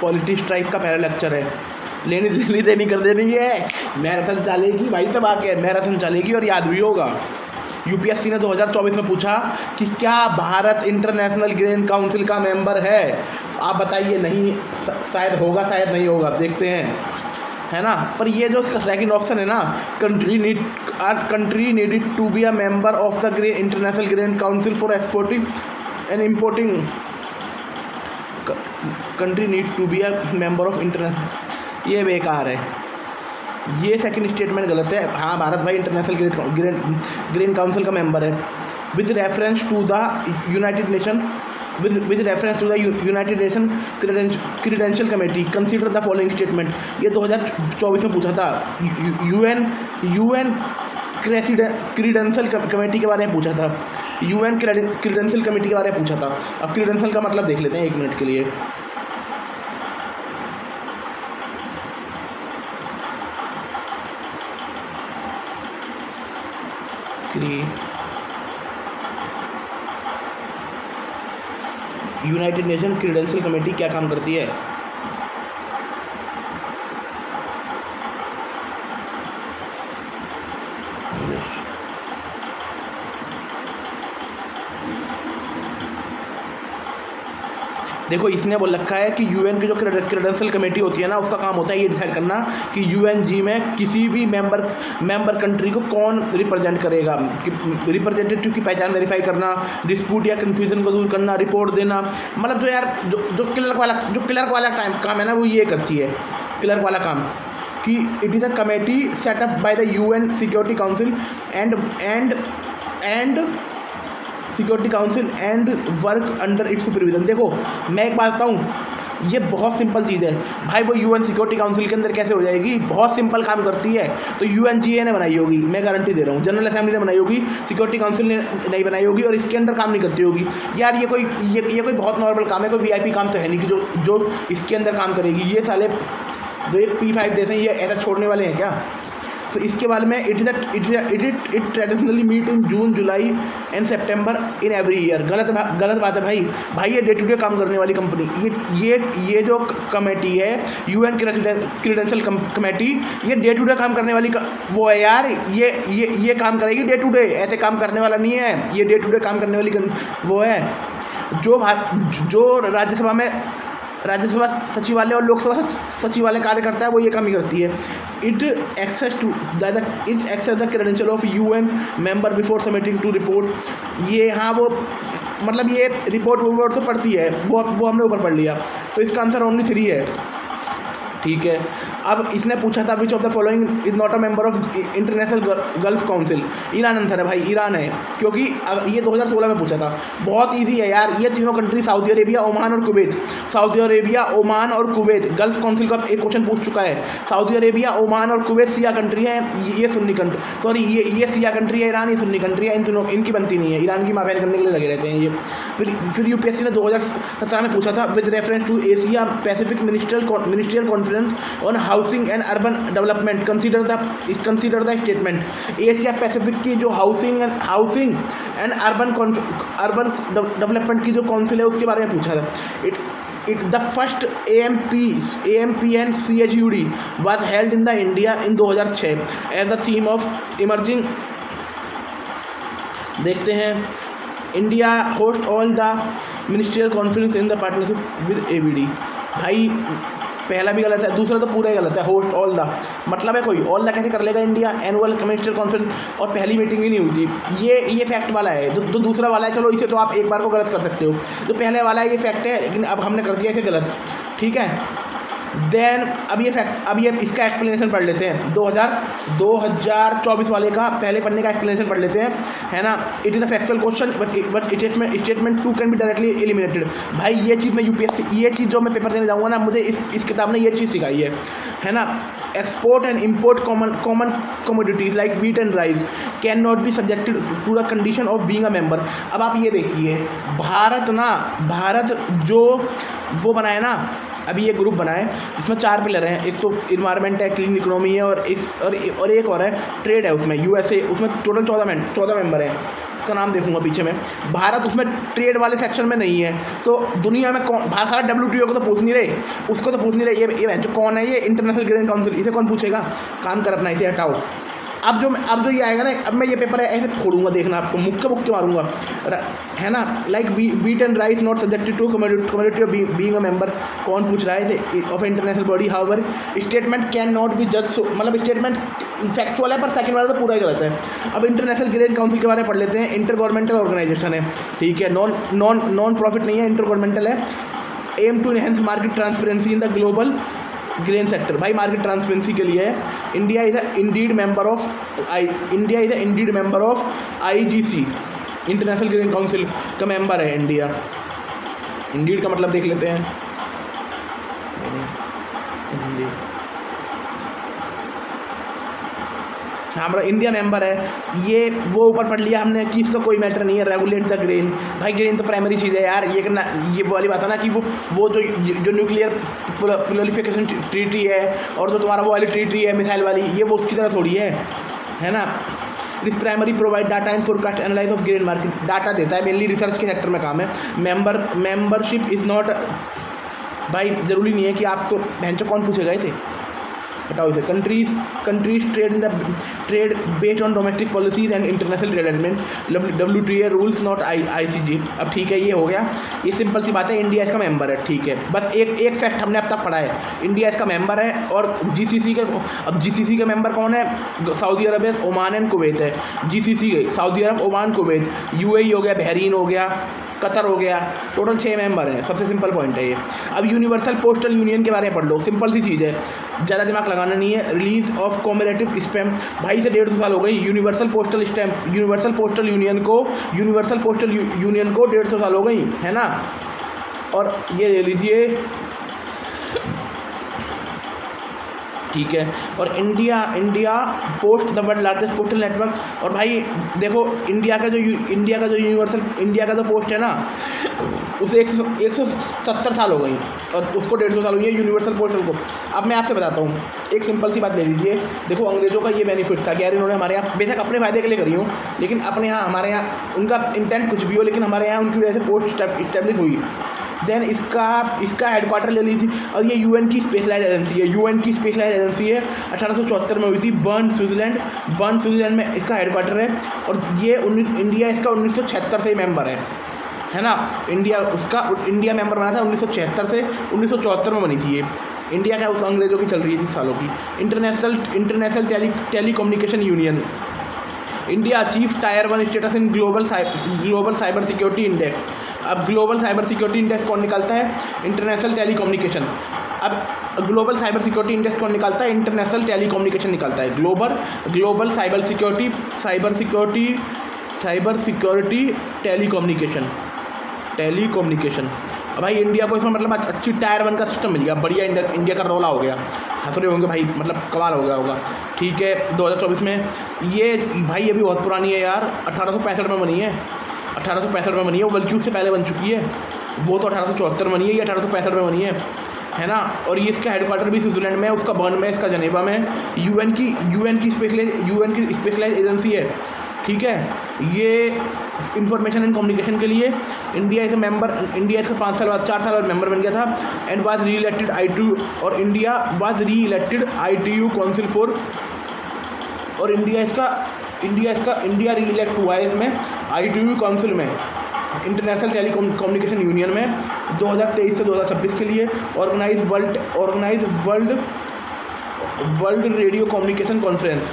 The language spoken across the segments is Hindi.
पॉलिटी स्ट्राइक का पहला लेक्चर है। लेनी देनी कर देनी है, मैराथन चलेगी भाई, तब आके मैराथन चलेगी और याद भी होगा। यूपीएससी ने 2024 में पूछा कि क्या भारत इंटरनेशनल ग्रेन काउंसिल का मेंबर है? आप बताइए, नहीं, शायद होगा, शायद नहीं होगा, देखते हैं, है ना। पर ये जो इसका सेकंड ऑप्शन है ना, country needed to be a member of the international grain council for exporting and importing, country need to be a member of international, ये बेकार है, ये सेकंड स्टेटमेंट गलत है। हाँ, भारत भाई इंटरनेशनल ग्रेन काउंसिल का मेंबर है with reference to the United Nation credential committee consider the following statement. ये 2024 में पूछा था, यूएन क्रीडेंशियल कमेटी के बारे में पूछा था, यूएन क्रीडेंशियल कमेटी के बारे में पूछा था। अब क्रीडेंशियल का मतलब देख लेते हैं 1 मिनट के लिए। यूनाइटेड नेशन क्रीडेंशियल कमेटी क्या काम करती है? देखो, इसने बोल रखा है कि यूएन की जो क्रेडेंशियल कमेटी होती है ना, उसका काम होता है ये डिसाइड करना कि यूएनजी में किसी भी मेंबर कंट्री को कौन रिप्रेजेंट करेगा, रिप्रेजेंटेटिव की पहचान वेरीफाई करना, डिस्प्यूट या कन्फ्यूजन को दूर करना, रिपोर्ट देना। मतलब जो यार जो क्लर्क वाला काम है ना, वो ये करती है, क्लर्क वाला काम, कि it is a committee set up by the UN security council and security council and work under its supervision. देखो, मैं एक बात बताऊँ, ये बहुत सिंपल चीज़ है भाई। वो यूएन सिक्योरिटी काउंसिल के अंदर कैसे हो जाएगी? बहुत सिंपल काम करती है। तो यूएनजीए ने बनाई होगी, मैं गारंटी दे रहा हूँ, जनरल असेंबली ने बनाई होगी, सिक्योरिटी काउंसिल ने नहीं बनाई होगी, और इसके अंदर काम नहीं करती होगी। यार ये कोई बहुत नॉर्मल काम है, कोई वीआईपी काम तो है नहीं कि जो इसके अंदर काम करेगी। ये साले जो एक P5 देते हैं, ये ऐसा छोड़ने वाले हैं क्या? तो इसके बारे में it traditionally meet in June, July and September in every year. गलत बात है भाई। ये डे टू डे काम करने वाली कंपनी, ये जो कमेटी है यूएन क्रीडेंशियल कमेटी, ये डे टू डे काम करने वाली वो है यार। ये काम करेगी डे टू डे, ऐसे काम करने वाला नहीं है। ये डे टू डे काम करने वाली वो है जो राज्यसभा सचिवालय और लोकसभा सचिवालय कार्य करता है, वो ये काम ही करती है। It access the credential of UN member before submitting to report. ये हाँ, वो मतलब ये रिपोर्ट तो पढ़ती है, वो हमने ऊपर पढ़ लिया। तो इसका आंसर ओनली 3 है, ठीक है। अब इसने पूछा था which of the following is not a member of international gulf council. Iran answer है भाई, ईरान है, क्योंकि ये 2016 में पूछा था। बहुत इजी है यार, ये तीनों कंट्री सऊदी अरेबिया, ओमान और कुवैत। सऊदी अरेबिया, ओमान और कुवैत गल्फ काउंसिल का एक क्वेश्चन पूछ चुका है। सऊदी अरेबिया, ओमान और कुवैत शिया कंट्री है, ये सुन्नी कंट्री, सॉरी ये शिया कंट्री है, ईरान ये सुन्नी कंट्री है। इन दोनों इनकी बनती नहीं है, ईरान की माफिया करने के लिए लगे रहते हैं ये। फिर यूपीएससी ने 2017 में पूछा था with reference to Asia Pacific ministerial conference on housing and urban development consider the statement. Asia Pacific की जो हाउसिंग एंड अर्बन डेवलपमेंट की जो काउंसिल है, उसके बारे में पूछा था। It the first AMP and CHUD was held in the India in 2006 as a theme of emerging। देखते हैं, India host all the ministerial conference in the partnership with ABD। भाई पहला भी गलत है, दूसरा तो पूरा ही गलत है। होस्ट ऑल द मतलब है, कोई ऑल द कैसे कर लेगा इंडिया? एनुअल मिनिस्ट्रियल कॉन्फ्रेंस, और पहली मीटिंग भी नहीं हुई थी। ये फैक्ट वाला है। जो दूसरा वाला है, चलो इसे तो आप एक बार को गलत कर सकते हो। जो पहले वाला है ये फैक्ट है, लेकिन अब हमने कर दिया इसे गलत, ठीक है। देन अब ये इसका एक्सप्लेनेशन पढ़ लेते हैं। 2024 वाले का पहले पढ़ने का एक्सप्लेनेशन पढ़ लेते हैं, है ना। It is a factual question but statement 2 can be directly eliminated. भाई ये चीज़ मैं यूपीएससी, ये चीज़ जो मैं पेपर देने जाऊँगा ना, मुझे इस किताब ने ये चीज़ सिखाई है ना। Export and import common commodities like wheat and rice can not be subjected to the condition of being a member. अब आप ये देखिए, भारत जो वो बनाए ना, अभी ये ग्रुप बना है, इसमें 4 पिलर हैं। एक तो इन्वायरमेंट है, क्लीन इकोनॉमी है, और एक और है ट्रेड है। उसमें USA, उसमें टोटल 14 मेंबर हैं। उसका नाम देखूंगा पीछे में। भारत उसमें ट्रेड वाले सेक्शन में नहीं है, तो दुनिया में कौन, भारत सारा WTO को तो पूछ नहीं रहे, उसको तो पूछ नहीं रहे, ये जो कौन है, ये इंटरनेशनल ग्रेन काउंसिल, इसे कौन पूछेगा? काम कर अपना, इसे हटाओ। अब जो ये आएगा ना, अब मैं ये पेपर है ऐसे फोड़ूंगा, देखना आपको मुक्के मारूंगा, है ना। Like wheat and rice not subjected to community of being a member, कौन पूछ रहा है of international body, however statement can not be जज, मतलब स्टेटमेंट फैक्चुअल है पर सेकंड वाला तो पूरा ही गलत है। अब इंटरनेशनल ग्रेन काउंसिल के बारे में पढ़ लेते हैं। इंटर गवर्नमेंटल ऑर्गेनाइजेशन है, ठीक है, नॉन प्रॉफिट नहीं है, इंटर गवर्नमेंटल है। Aim to enhance market transparency in the global grain sector, भाई मार्केट ट्रांसपेरेंसी के लिए है। India is a indeed member of IGC, international grain council का मेंबर है इंडिया। इंडीड का मतलब देख लेते हैं, हमारा इंडिया मेंबर है। ये वो ऊपर पढ़ लिया हमने कि इसका कोई मैटर नहीं है, रेगुलेट द ग्रेन। भाई ग्रेन तो प्राइमरी चीज़ है यार, ये करना, ये वाली बात है ना कि वो जो न्यूक्लियर प्रोलिफरेशन ट्रीटी है और जो तुम्हारा वो वाली ट्रीटी है मिसाइल वाली, ये वो उसकी तरह थोड़ी है ना। This primary provide data and forecast analyse of grain market, data देता है, मेनली रिसर्च के सेक्टर में काम है। मेंबरशिप इज़ नॉट, भाई ज़रूरी नहीं है कि आपको भैंचो कौन पूछेगा इसे, हटाओ इसे। Countries trade based on domestic policies and international trade agreement, WTO rules not ICG। अब ठीक है, ये हो गया, ये सिंपल सी बात है, इंडिया इसका मेंबर है, ठीक है। बस एक फैक्ट हमने अब तक पढ़ा है, इंडिया इसका मेंबर है। और GCC के, अब GCC के मेंबर कौन है? सऊदी अरब है, ओमान एंड कुवैत है। GCC के सऊदी अरब, ओमान, कुवैत, UAE हो गया, बहरीन हो गया, कतर हो गया, टोटल 6 मेंबर हैं। सबसे सिंपल पॉइंट है ये। अब यूनिवर्सल पोस्टल यूनियन के बारे में पढ़ लो, सिंपल सी चीज़ है, ज़्यादा दिमाग लगाना नहीं है। रिलीज ऑफ कॉमरेटिव स्टैम्प, भाई से 150 साल हो गई universal postal stamp, universal postal union को 150 साल हो गई, है ना। और ये ले लीजिए, ठीक है। और India post the world largest postal network. और भाई देखो, इंडिया का जो यूनिवर्सल इंडिया का जो पोस्ट है ना, उसे 170 साल हो गई और उसको 150 साल हुई है यूनिवर्सल पोस्टल को। अब मैं आपसे बताता हूँ, एक सिंपल सी बात ले लीजिए। देखो, अंग्रेज़ों का ये बेनिफिट था कि यार इन्होंने हमारे यहाँ बेशक अपने फ़ायदे के लिए करी हो, लेकिन अपने यहाँ, हमारे यहाँ उनका इंटेंट कुछ भी हो, लेकिन हमारे यहाँ उनकी वजह से पोस्ट इस्टेब्लिश हुई। देन इसका हेडक्वार्टर ले ली थी, और ये UN की स्पेशलाइज एजेंसी है, 1874 में हुई थी, बर्न स्विट्ज़रलैंड में इसका हेडक्वार्टर है। और ये इंडिया इसका 1976 से मेंबर है ना। इंडिया मेंबर बना था 1976 से, 1974 में बनी थी ये। इंडिया का उस अंग्रेज़ों की चल रही थी सालों की। International telecommunication union, India achieve tyre 1 status in global cyber security index. अब ग्लोबल साइबर सिक्योरिटी इंडेक्स कौन निकालता है? International telecommunication. अब ग्लोबल साइबर सिक्योरिटी इंडेक्स कौन निकालता है? इंटरनेशनल टेलीकम्युनिकेशन निकालता है। Global cyber security telecommunication. अब भाई इंडिया को इसमें मतलब अच्छी टायर 1 का सिस्टम मिल गया, बढ़िया इंडिया का रोला हो गया। हंस रहे होंगे भाई, मतलब कमाल हो गया होगा, ठीक है। 2024 में ये, भाई ये भी बहुत पुरानी है यार, 1865 में बनी है, 1865 में बनी है, वो बल्कि उससे पहले बन चुकी है। वो तो 1874 में बनी है, ये 1865 में बनी है ना। और ये इसका हेडक्वार्टर भी स्विट्जरलैंड में है, उसका बर्न में, इसका जनेवा में। UN की स्पेशलाइज एजेंसी है, ठीक है। ये इंफॉर्मेशन एंड कम्युनिकेशन के लिए इंडिया इस मेंबर, इंडिया इसका 5 साल बाद 4 साल बाद मेंबर बन गया था। And was reelected ITU, और India was reelected ITU council for, और इंडिया री इलेक्ट हुआ है इसमें ITU काउंसिल में, इंटरनेशनल टेलीकम्युनिकेशन यूनियन में 2023 से 2026 के लिए। Organise world radio communication conference,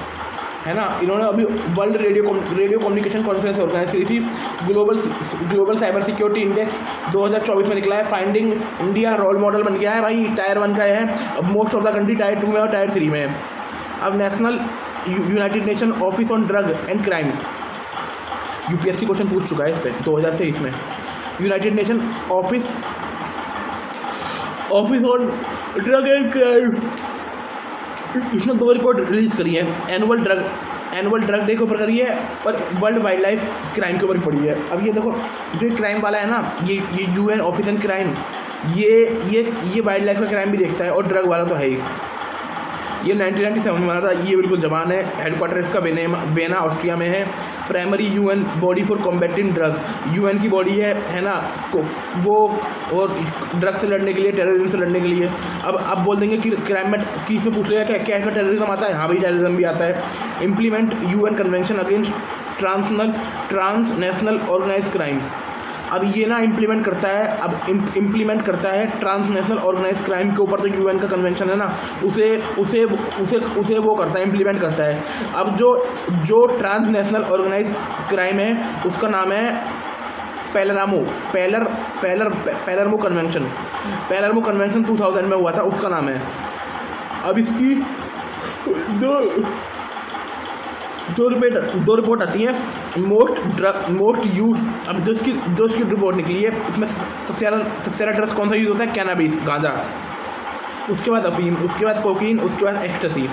है ना। इन्होंने अभी world radio communication conference organise करी थी। ग्लोबल साइबर सिक्योरिटी इंडेक्स 2024 में निकला है। फाइंडिंग इंडिया रोल मॉडल बन गया है भाई, टायर 1 का है। अब most of the country tyre 2 में और टायर 3 में है। अब national United Nation office on drug and crime, UPSC question पूछ चुका है इस पर 2023 में। United Nation office on drug and crime, इसने 2 रिपोर्ट रिलीज़ करी है। एनुअल ड्रग डे के ऊपर करी है और वर्ल्ड वाइल्ड लाइफ क्राइम के ऊपर पड़ी है। अब ये देखो, जो क्राइम वाला है ना, ये UN ऑफिस एंड क्राइम, ये वाइल्ड लाइफ का क्राइम भी देखता है, और ड्रग वाला तो है ही। ये 1997 में बना था, ये बिल्कुल जवान है। हेडक्वार्टर इसका वेना ऑस्ट्रिया में है, primary UN body for combating drug, UN की बॉडी है ना वो, और ड्रग से लड़ने के लिए, टेररिज्म से लड़ने के लिए। अब बोल देंगे कि क्राइम में कि इसमें पूछ लेगा क्या इसमें टेररिज्म आता है? हाँ भाई टेररिज्म भी आता है। Implement UN convention against transnational organise crime, अब ये ना इम्प्लीमेंट करता है, अब इम्प्लीमेंट करता है ट्रांसनेशनल ऑर्गेनाइज क्राइम के ऊपर, तो यूएन का कन्वेंशन है ना उसे उसे उसे उसे वो करता है, इम्प्लीमेंट करता है। अब जो ट्रांसनेशनल ऑर्गेनाइज क्राइम है उसका नाम है पैलरमो कन्वेंशन 2000 में हुआ था, उसका नाम है। अब इसकी दो रिपोर्ट आती हैं मोस्ट यूज। अब जो इसकी रिपोर्ट निकली है उसमें सबसे ज़्यादा ड्रग्स कौन सा यूज़ होता है? कैनाबिस, गांजा, उसके बाद अफीम, उसके बाद कोकीन, उसके बाद एक्सटेसी।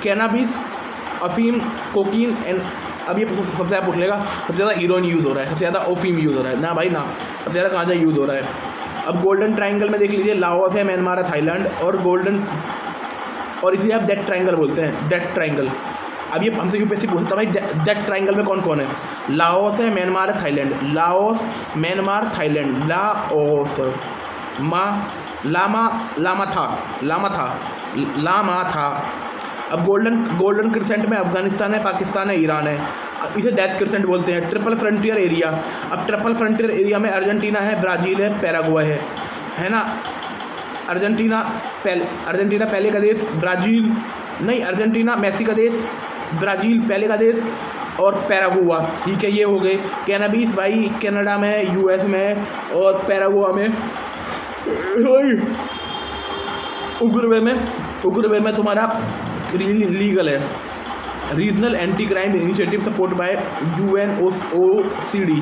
कैनाबिस, अफीम, कोकीन एंड अब ये सबसे ज़्यादा पूछ लेगा सबसे ज़्यादा हीरोइन यूज़ हो रहा है, सबसे ज़्यादा ओफीम यूज़ हो रहा है ना भाई ना, सबसे ज़्यादा गांजा यूज़ हो रहा है। अब गोल्डन ट्रायंगल में देख लीजिए, लाओस है, म्यांमार है, थाईलैंड और इसे आप डेथ ट्रायंगल बोलते हैं, डेथ ट्रायंगल। अब ये हमसे यूपीएससी पूछता है भाई डेथ ट्रायंगल में कौन कौन है? लाओस है, म्यांमार है, Thailand, Laos, Myanmar, Thailand, Laos, लामा था। अब गोल्डन क्रिसेंट में अफगानिस्तान है, पाकिस्तान है, ईरान है, इसे डेथ क्रिसेंट बोलते हैं। ट्रिपल फ्रंटियर एरिया, अब ट्रिपल फ्रंटियर एरिया में अर्जेंटीना है, ब्राज़ील है, पैराग्वे है ना। अर्जेंटीना पहले का देश, ब्राज़ील नहीं, अर्जेंटीना मेसी का देश, ब्राज़ील पहले का देश और पैरागुआ, ठीक है ये हो गए। कैनाबिस भाई कनाडा में, यूएस में और पैरागुआ में, उग्रवे में तुम्हारा लीगल है। Regional anti crime initiative support bye UNOCD,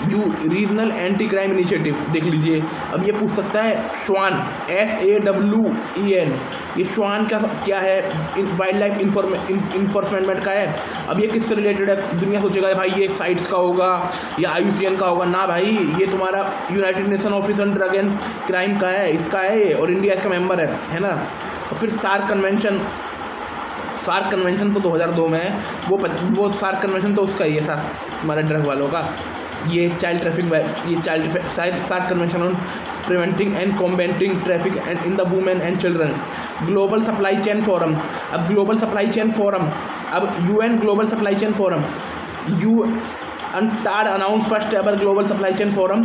regional anti crime initiative देख लीजिए। अब ये पूछ सकता है स्वान, SAWEN, ये स्वान क्या है? वाइल्ड लाइफ इन्फोर्समेंट का है। अब ये किससे रिलेटेड है? दुनिया सोचेगा भाई ये साइट्स का होगा या IUCN का होगा, ना भाई ये तुम्हारा United Nation office on drug and crime का है, इसका है, और इंडिया इसका मेंबर है ना। और फिर सार्क कन्वेंशन तो 2002 में है, वो सार्क कन्वेंशन तो उसका ही है हमारे ड्रग वालों का। ये SAARC convention on preventing and combating traffic and in the women and children. Global supply chain forum, अब ग्लोबल सप्लाई चेन फोरम, अब UN global supply chain forum, UNCTAD announce first ever global supply chain forum.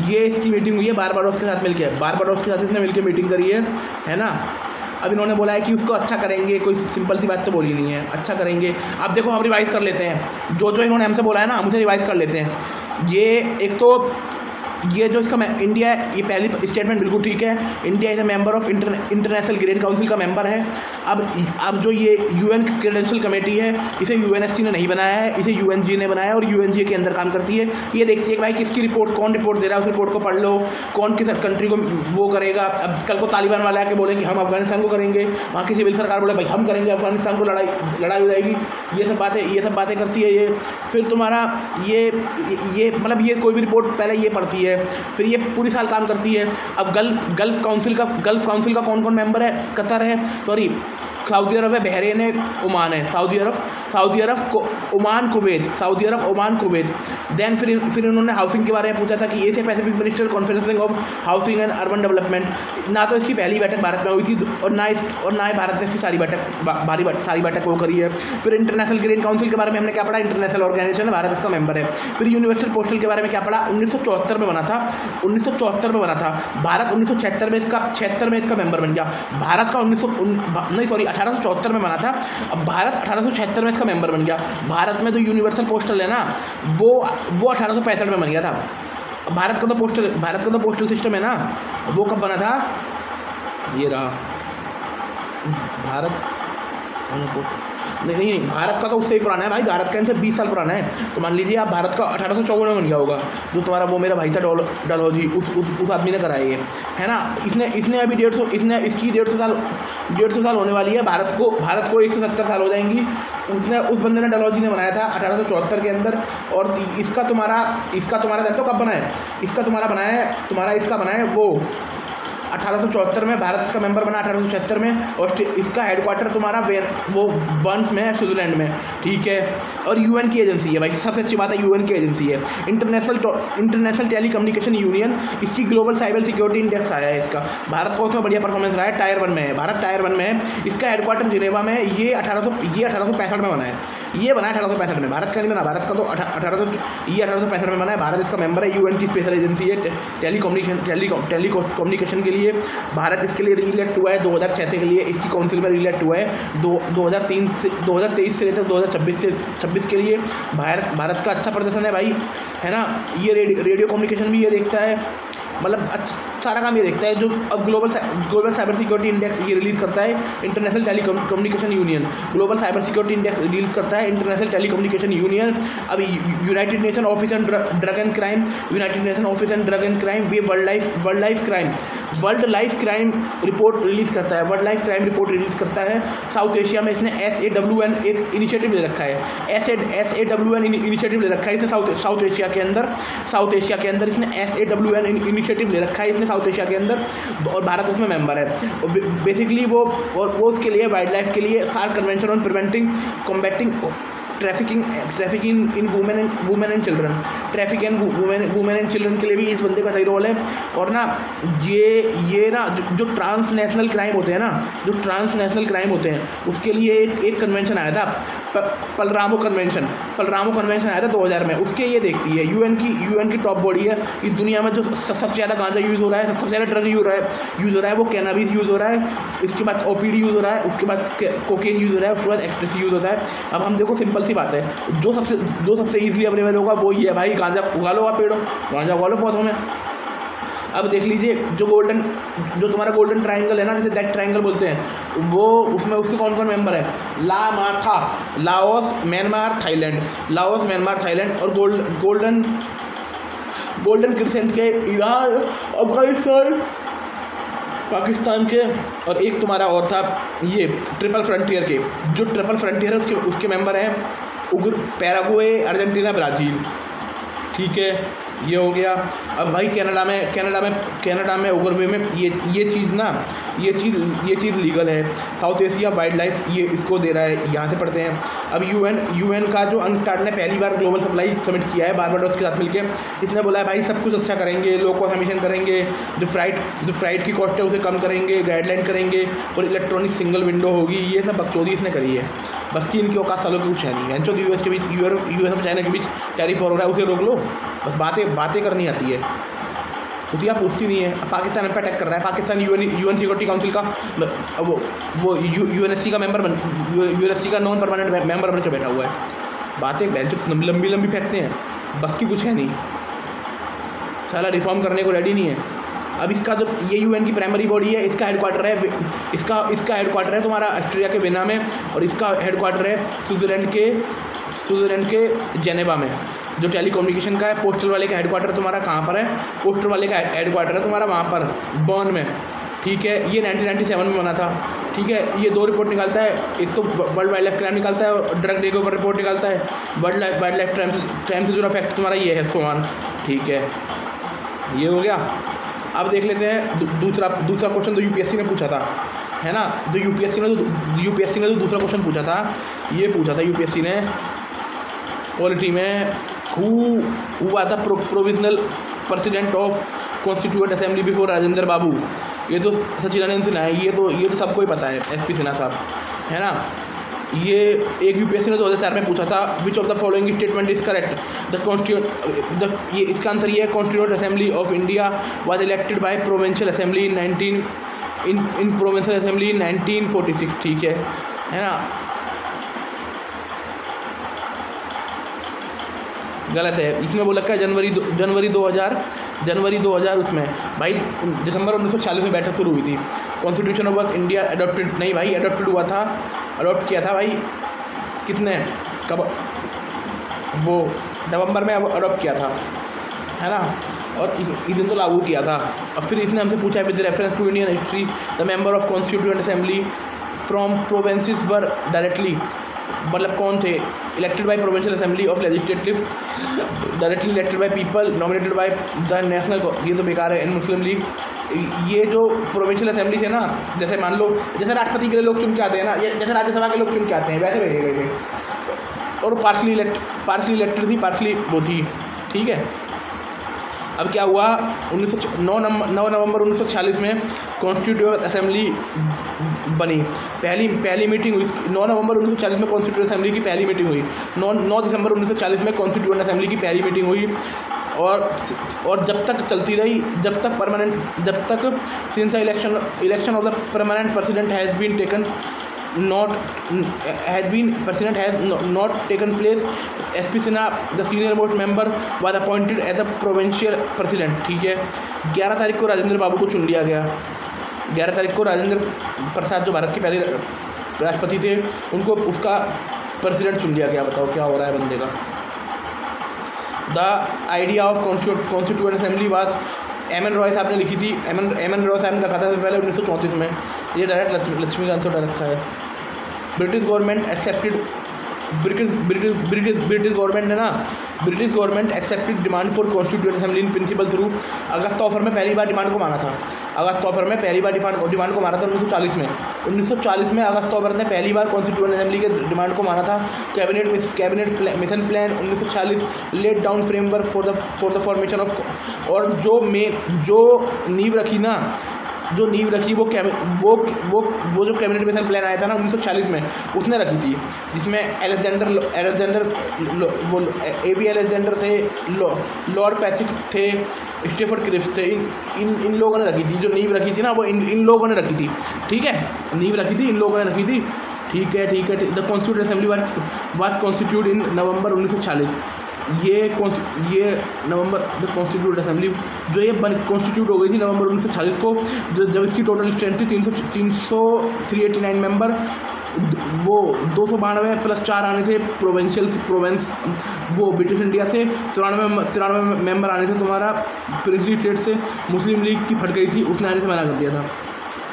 ये इसकी मीटिंग हुई है बारबाडोस के साथ मिलकर, इसने मिलकर मीटिंग करी है ना। अब इन्होंने बोला है कि उसको अच्छा करेंगे, कोई सिंपल सी बात तो बोली नहीं है, अच्छा करेंगे। अब देखो हम रिवाइज़ कर लेते हैं जो इन्होंने हमसे बोला है ना, हम उसे रिवाइज़ कर लेते हैं। ये एक तो ये जो इसका इंडिया है, ये पहली स्टेटमेंट बिल्कुल ठीक है। India is a member of international green council का मेंबर है। अब जो ये UN क्रेडेंशियल कमेटी है, इसे UNSC ने नहीं बनाया है, इसे UNG ने बनाया है और UNG के अंदर काम करती है। ये देखिए भाई किसकी रिपोर्ट, कौन रिपोर्ट दे रहा है, उस रिपोर्ट को पढ़ लो, कौन किस कंट्री को वो करेगा। अब कल को तालिबान वाले आके बोले कि हम अफगानिस्तान को करेंगे, वहाँ की सिविल सरकार बोले भाई हम करेंगे, अफगानिस्तान को लड़ाई हो जाएगी। ये सब बातें करती है ये। फिर तुम्हारा ये मतलब ये कोई भी रिपोर्ट पहले ये पढ़ती है, फिर ये पूरी साल काम करती है। अब गल्फ काउंसिल का कौन कौन मेंबर है? कतर है, सॉरी सऊदी अरब है, बहरीन है, ओमान है। सऊदी अरब ओमान कुवैत। देन फिर इन्होंने हाउसिंग के बारे में पूछा था कि Asia Pacific minister conferencing of housing and urban development. ना तो इसकी पहली बैठक भारत में हुई थी और ना ही भारत ने इसकी सारी बैठक वो करी है। फिर इंटरनेशनल ग्रीन काउंसिल के बारे में हमने क्या पढ़ा? इंटरनेशनल ऑर्गेनाइजेशन है, भारत इसका मेंबर है। फिर यूनिवर्सल पोस्टल के बारे में क्या पढ़ा? 1974 में बना था। भारत 1976 में इसका मेंबर बन गया। भारत का 1874 में बना था, अब भारत 1876 में इसका मेंबर बन गया। भारत में जो यूनिवर्सल पोस्टल है ना, वो 1865 में बन गया था। भारत का तो पोस्टल सिस्टम है ना, वो कब बना था? ये रहा भारत, नहीं भारत का तो उससे ही पुराना है भाई, भारत का इनसे 20 साल पुराना है। तो मान लीजिए आप भारत का 1854 में बन गया होगा, जो तुम्हारा वो मेरा भाई था डलहौजी, उस आदमी ने कराई है ना। इसने अभी 150 साल होने वाली है। भारत को 170 साल हो जाएंगी। उस बंदे ने डलहौजी ने बनाया था 1874 के अंदर। और इसका तुम्हारा जानते हो कब बना है? इसका बना है वो 1874 में, भारत इसका मेंबर बना 1876 में, और इसका हेडक्वार्टर तुम्हारा वो बर्न्स में है, स्विट्जरलैंड में, ठीक है। और यूएन की एजेंसी है भाई, सबसे अच्छी बात है यूएन की एजेंसी है। इंटरनेशनल टेली कम्युनिकेशन यूनियन, इसकी ग्लोबल साइबर सिक्योरिटी इंडेक्स आया है इसका। भारत को उसमें बढ़िया परफॉर्मेंस रहा है, टायर 1 में है, भारत टायर 1 में है। इसका हेडक्वार्टर जिनेवा में है। ये 1865 में बना है, ये बना है 1865 में, भारत का नहीं बना, भारत का तो 1865 में बना है। भारत इसका मेंबर है, यूएन की स्पेशल एजेंसी है टेली कम्युनिकेशन के लिए। भारत इसके लिए रीइलेक्ट हुआ है 2006 के लिए, इसकी काउंसिल में रीइलेक्ट हुआ है 2023 से लेकर 2026 के लिए। भारत का अच्छा प्रदर्शन है भाई, है ना। ये रेडियो कम्युनिकेशन भी ये देखता है, मतलब अच्छा सारा काम ये देखता है। जो अब ग्लोबल साइबर सिक्योरिटी इंडेक्स ये रिलीज़ करता है international telecommunication union, global cyber security index release करता है इंटरनेशनल टेली कम्युनिकेशन यूनियन। अभी United Nation office and drug and crime, वे world life crime report release करता है, world life crime report release करता है। साउथ एशिया में इसने SAWN एक इनिशिएटिव ले रखा है, SAWN इनिशिएटिव ले रखा है इसने साउथ एशिया के अंदर इसने SAWN इनिशिएटिव ले रखा है इसने साउथ एशिया के अंदर, और भारत उसमें मेंबर है। बेसिकली वो उसके लिए वाइल्ड लाइफ के लिए SAARC convention on preventing combating trafficking in women and children, women and children के लिए भी इस बंदे का सही रोल है। और ना ये ना जो ट्रांसनेशनल क्राइम होते हैं उसके लिए एक कन्वेंशन आया था, पलरामो कन्वेंशन आया था 2000 में, उसके ये देखती है। यूएन की टॉप बॉडी है। इस दुनिया में जो सबसे ज़्यादा गांजा यूज़ हो रहा है, सबसे ज़्यादा ड्रग यूज़ हो रहा है वो कैनाबिस यूज़ हो रहा है, इसके बाद OPD यूज़ हो रहा है, उसके बाद कोकेन यूज़ हो रहा है, उसके बाद एक्सटेसी यूज़ होता है। अब हम देखो सिंपल सी बात है, जो सबसे ईजिली अवेलेबल होगा वो ही है भाई, गांजा उगा लो, आप पेड़ों गांजा उगा लो पौधों में। अब देख लीजिए जो तुम्हारा गोल्डन ट्रायंगल है ना, जैसे दैट ट्रायंगल बोलते हैं, वो उसमें उसके कौन कौन मेंबर है? लाओस, म्यांमार, थाईलैंड और गोल्डन क्रिसेंट के ईरान, अफगानिस्तान, पाकिस्तान के, और एक तुम्हारा और था ये ट्रिपल फ्रंटियर के, जो ट्रिपल फ्रंटियर है उसके मेंबर हैं पैराग्वे, अर्जेंटीना, ब्राज़ील, ठीक है। ये हो गया। अब भाई कनाडा में उगरवे में ये चीज़ लीगल है। साउथ एशिया वाइल्ड लाइफ ये इसको दे रहा है, यहाँ से पढ़ते हैं। अब यूएन का जो अनटार्ड ने पहली बार ग्लोबल सप्लाई समिट किया है बारबाडोस के साथ मिलकर, इसने बोला है भाई सब कुछ अच्छा करेंगे, लो कॉस्ट एमिशन करेंगे, जो फ्राइट की कॉस्ट है उसे कम करेंगे, गाइडलाइन करेंगे, और इलेक्ट्रॉनिक सिंगल विंडो होगी। ये सब बकचोदी इसने करी है, बस की इनकी औकात सालों की कुछ है नहीं। जो यूएस और चाइना के बीच टैरिफ हो रहा है उसे रोक लो, बस बातें करनी आती है, खुदिया पूछती नहीं है। पाकिस्तान पर अटैक कर रहा है, पाकिस्तान यूएन सिक्योरिटी काउंसिल का वो यूएनएससी का मेंबर यूएनएससी का नॉन परमानेंट मेंबर बन के बैठा हुआ है। बातें लंबी फेंकते हैं, बस की कुछ है नहीं, साला रिफॉर्म करने को रेडी नहीं है। अब इसका जो ये यूएन की प्राइमरी बॉडी है, इसका हेडक्वार्टर है तुम्हारा ऑस्ट्रिया के वियना में, और इसका हेडक्वार्टर है स्विट्जरलैंड के जेनेवा में। जो टेलीकम्युनिकेशन का है, पोस्टल वाले का हेडक्वार्टर तुम्हारा कहाँ पर है? पोस्टल वाले का हेडक्वार्टर है तुम्हारा वहाँ पर बर्न में, ठीक है। ये 1997 में बना था, ठीक है। ये 2 रिपोर्ट निकालता है, एक तो वर्ल्ड वाइल्ड लाइफ क्राइम निकालता है और ड्रग टेक ओवर रिपोर्ट निकालता है। वाइल्ड लाइफ क्राइम से जुड़ा फैक्ट तुम्हारा ये है सोमान, ठीक है। ये हो गया। अब देख लेते हैं दूसरा क्वेश्चन जो यूपीएससी ने पूछा था, है ना। जो यूपीएससी ने जो दूसरा क्वेश्चन पूछा था, ये पूछा था यूपीएससी ने पॉलिटी में, who was the provisional president of constituent assembly before Rajendra Babu. ये तो सचिदानंद सिन्हा है, ये तो सबको ही पता है, SP सिन्हा साहब, है ना। ये एक यूपीएससी ने 2004 में पूछा था, which of the following statement is correct. ये इसका आंसर ये है, constituent assembly of India was elected by provincial assembly in provincial assembly 1946, ठीक है ना। गलत है, इसमें बोल रखा है जनवरी 2000 उसमें भाई दिसंबर 1946 में बैठक शुरू हुई थी। कॉन्स्टिट्यूशन ऑफ इंडिया अडॉप्टेड नहीं भाई, अडॉप्ट किया था भाई, कितने कब वो नवंबर में अडॉप्ट किया था, है ना। और इस दिन तो लागू किया था। अब फिर इसने हमसे पूछा है with reference to Indian history the member of constituent assembly from provinces were directly, मतलब कौन थे? Elected by provincial assembly of legislative, directly elected by people, nominated by the national, ये तो बेकार है, इन मुस्लिम लीग, ये जो प्रोविंशियल असेंबली थे ना, जैसे मान लो जैसे राष्ट्रपति के लिए लोग चुन के आते हैं ना, जैसे राज्यसभा के लोग चुन के आते हैं, वैसे भेजे गए थे। और पार्शली इलेक्टेड थी, पार्शली वो थी, ठीक है। अब क्या हुआ, 9 नवंबर 1946 में कॉन्स्टिट्यूएंट असेंबली बनी। पहली मीटिंग हुई 9 नवंबर 1940 में कॉन्स्टिट्यूएंट असेंबली की पहली मीटिंग हुई। 9 दिसंबर 1940 में कॉन्स्टिट्यूएंट असेंबली की पहली मीटिंग हुई और जब तक चलती रही, जब तक since election of the permanent president has not taken place, SP Sinha, the senior most member, was appointed as a provincial president, ठीक है। 11 तारीख को राजेंद्र बाबू को चुन लिया गया। 11 तारीख को राजेंद्र प्रसाद जो भारत के पहले राष्ट्रपति थे, उनको उसका प्रेसिडेंट चुन लिया गया। बताओ क्या हो रहा है बंदे का। The idea of constituent assembly was, M N Roy साहब ने लिखी थी। एम एन रॉय साहब ने रखा था पहले 1934 में। ये डायरेक्ट लक्ष्मीकांत से रखा है। British government accepted, British government ने ना, British government accepted demand for constituent assembly in principle through. August offer में पहली बार डिमांड को माना था। अगस्त ऑफर में पहली बार डिमांड को माना था 1940 में। 1940 में अगस्त ऑफर ने पहली बार कॉन्स्टिट्यूएंट असेंबली के डिमांड को माना था। Cabinet mission plan 1940 let down framework for the formation of, और जो नींव रखी ना, जो नींव रखी वो जो कैबिनेट मिशन प्लान आया था ना 1940 में, उसने रखी थी, जिसमें एलेक्जेंडर वो AB अलेक्जेंडर थे, लॉर्ड पैट्रिक थे, स्टेफर्ड क्रिप्स थे। इन लोगों ने रखी थी। जो नींव रखी थी ना, वो इन लोगों ने रखी थी, ठीक है। नींव रखी थी, इन लोगों ने रखी थी, ठीक है। The constituent assembly was constitute in November 1940। ये नवंबर द कॉन्स्टिट्यूट असेंबली जो ये कॉन्स्टिट्यूट हो गई थी नवंबर 1940 को, जब इसकी टोटल स्ट्रेंथ थी 389 मेंबर। वो 292 + 4 आने से प्रोवेंस वो ब्रिटिश इंडिया से, 93 मेंबर आने से तुम्हारा प्रिंसली स्टेट से मुस्लिम लीग की फट गई थी, उसने आने से मना कर दिया था।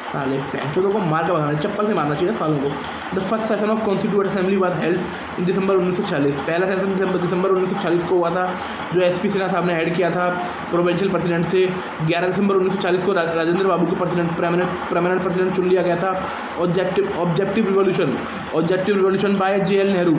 साले पैंचों को मार के भगाना, चप्पल से मारना चाहिए सालों को। The first session of constituent assembly was held in December 1940। पहला सेशन दिसंबर 1940 को हुआ था, जो SP सिन्हा साहब ने हेड किया था प्रोविंशियल प्रेसिडेंट से। 11 दिसंबर 1940 को राजेंद्र बाबू को परमानेंट प्रेसिडेंट चुन लिया गया था। Objective revolution by JL Nehru,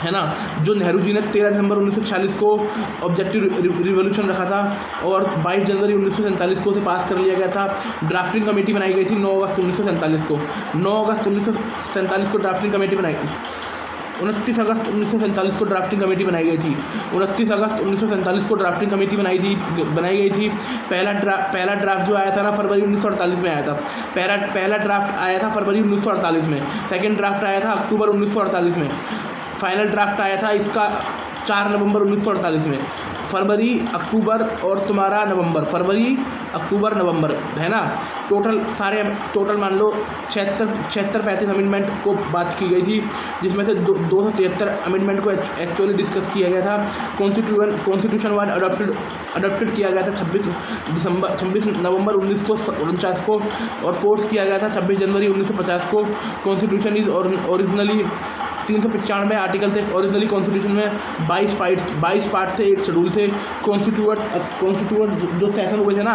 है ना, जो नेहरू जी ने 13 दिसंबर 1940 को ऑब्जेक्टिव रिवॉल्यूशन रखा था और 22 जनवरी 1947 को उसे पास कर लिया गया था। ड्राफ्टिंग कमेटी बनाई गई थी 9 अगस्त 1947 को। 9 अगस्त 1947 को ड्राफ्टिंग कमेटी बनाई, 29 अगस्त 1947 को ड्राफ्टिंग कमेटी बनाई गई थी। 29 अगस्त 1947 को ड्राफ्टिंग कमेटी बनाई गई थी। पहला ड्राफ्ट जो आया था ना फरवरी 1948 में आया था। पहला ड्राफ्ट आया था फरवरी 1948 में। सेकेंड ड्राफ्ट आया था अक्टूबर 1948 में। फाइनल ड्राफ्ट आया था इसका 4 नवंबर 1948 में। फरवरी, अक्टूबर और तुम्हारा नवंबर, फरवरी, अक्टूबर, नवंबर, है ना। टोटल मान लो 76-35 अमेंडमेंट को बात की गई थी, जिसमें से 273 अमेंडमेंट को एक्चुअली डिस्कस किया गया था। कॉन्स्टिट्यूशन वाज अडॉप्टेड किया गया था 26 नवंबर 1949 को और फोर्स किया गया था 26 जनवरी 1950 को। कॉन्स्टिट्यूशन इज ओरिजिनली 395 आर्टिकल थे। ओरिजिनली कॉन्स्टिट्यूशन में 22 पार्ट थे, 1 शेड्यूल थे। कॉन्स्टिट्यूएंट जो सेशन हुए थे ना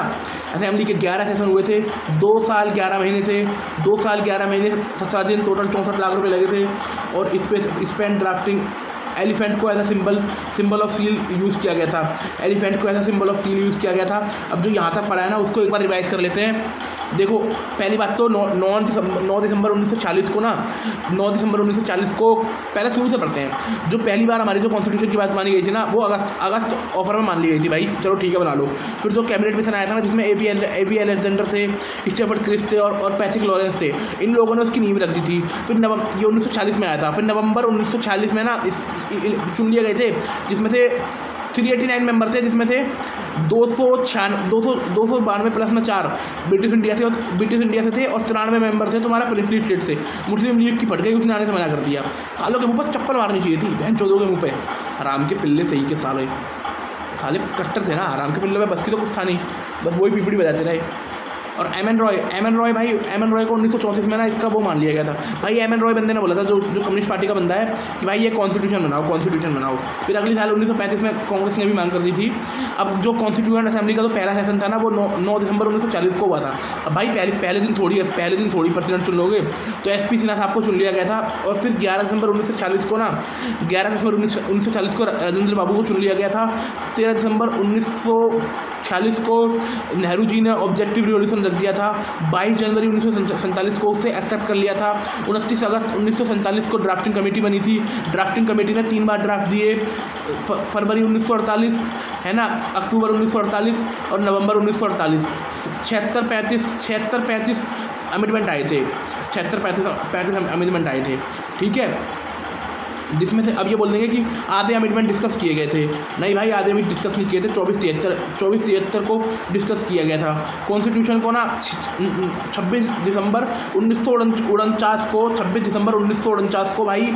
असेंबली के, 11 सेशन हुए थे। 2 साल 11 महीने थे। 2 साल 11 महीने 17 दिन, टोटल 64 लाख रुपए लगे थे। और स्पेन ड्राफ्टिंग एलिफेंट को as a symbol of seal use किया गया था। एलिफेंट को as a symbol of seal use किया गया था। अब जो यहाँ तक पढ़ा है ना, उसको एक बार रिवाइज कर लेते हैं। देखो, पहली बात तो 9 दिसंबर 1940 को ना, 9 दिसंबर 1940 को पहले शुरू से पढ़ते हैं। जो पहली बार हमारी जो कॉन्स्टिट्यूशन की बात मानी गई थी ना, वो अगस्त ऑफर में मान ली गई थी भाई, चलो ठीक है बना लो। फिर जो कैबिनेट मिशन आया था ना, जिसमें AB अलेक्जेंडर थे, स्टेफर्ड क्रिप्स थे और पैट्रिक लॉरेंस थे, इन लोगों ने उसकी नींव रख दी थी। फिर ये 1940 में आया था। फिर नवंबर 1940 में ना चुन लिए गए थे, जिसमें से 389 मेंबर थे, जिसमें से 292 प्लस में 4 ब्रिटिश इंडिया से थे और 93 मेंबर थे तुम्हारा प्रिंसली स्टेट से। मुस्लिम लीग की फट गई, उसने आने से मना कर दिया। सालों के मुंह पर चप्पल मारनी चाहिए थी, बहन चौधों के मुंह पे। हराम के पिल्ले सही के साले कट्टर थे ना, हराम के पिल्ले में बस की तो कुछ था नहीं, बस वही पीपड़ी बजाते रहे। और एम एन रॉय भाई, एम एन रॉय को 1934 में ना इसका वो मान लिया गया था भाई। एम एन रॉय बंदे ने बोला था, जो कम्युनिस्ट पार्टी का बंदा है, कि भाई ये कॉन्स्टिट्यूशन बनाओ। फिर अगली साल 1935 में कांग्रेस ने भी मांग कर दी थी। अब जो कॉन्स्टिट्यूएंट असेंबली का जो पहला सेशन था ना, वो 9 दिसंबर 1940 को हुआ था। अब भाई पहले दिन थोड़ी प्रेसिडेंट चुन लोगे, तो एसपी सिन्हा साहब को चुन लिया गया था। और फिर 11 दिसंबर 1940 को ना 1940 को राजेंद्र बाबू को चुन लिया गया था। 13 दिसंबर 1946 को नेहरू जी ने ऑब्जेक्टिव रिवोल्यूशन रख दिया था। 22 जनवरी 1947 को उसे एक्सेप्ट कर लिया था। 29 अगस्त 1947 को ड्राफ्टिंग कमेटी बनी थी। ड्राफ्टिंग कमेटी ने 3 बार ड्राफ्ट दिए, फरवरी 1948 है ना, अक्टूबर 1948 और नवंबर 1948। 76-35 अमेंडमेंट आए थे, 76-35 अमेंडमेंट आए थे, ठीक है। जिसमें से अब ये बोल देंगे कि आधे अमेंडमेंट डिस्कस किए गए थे। नहीं भाई, आधे भी डिस्कस नहीं किए थे। 24-73 को डिस्कस किया गया था। कॉन्स्टिट्यूशन को ना 26 दिसंबर 1949 को भाई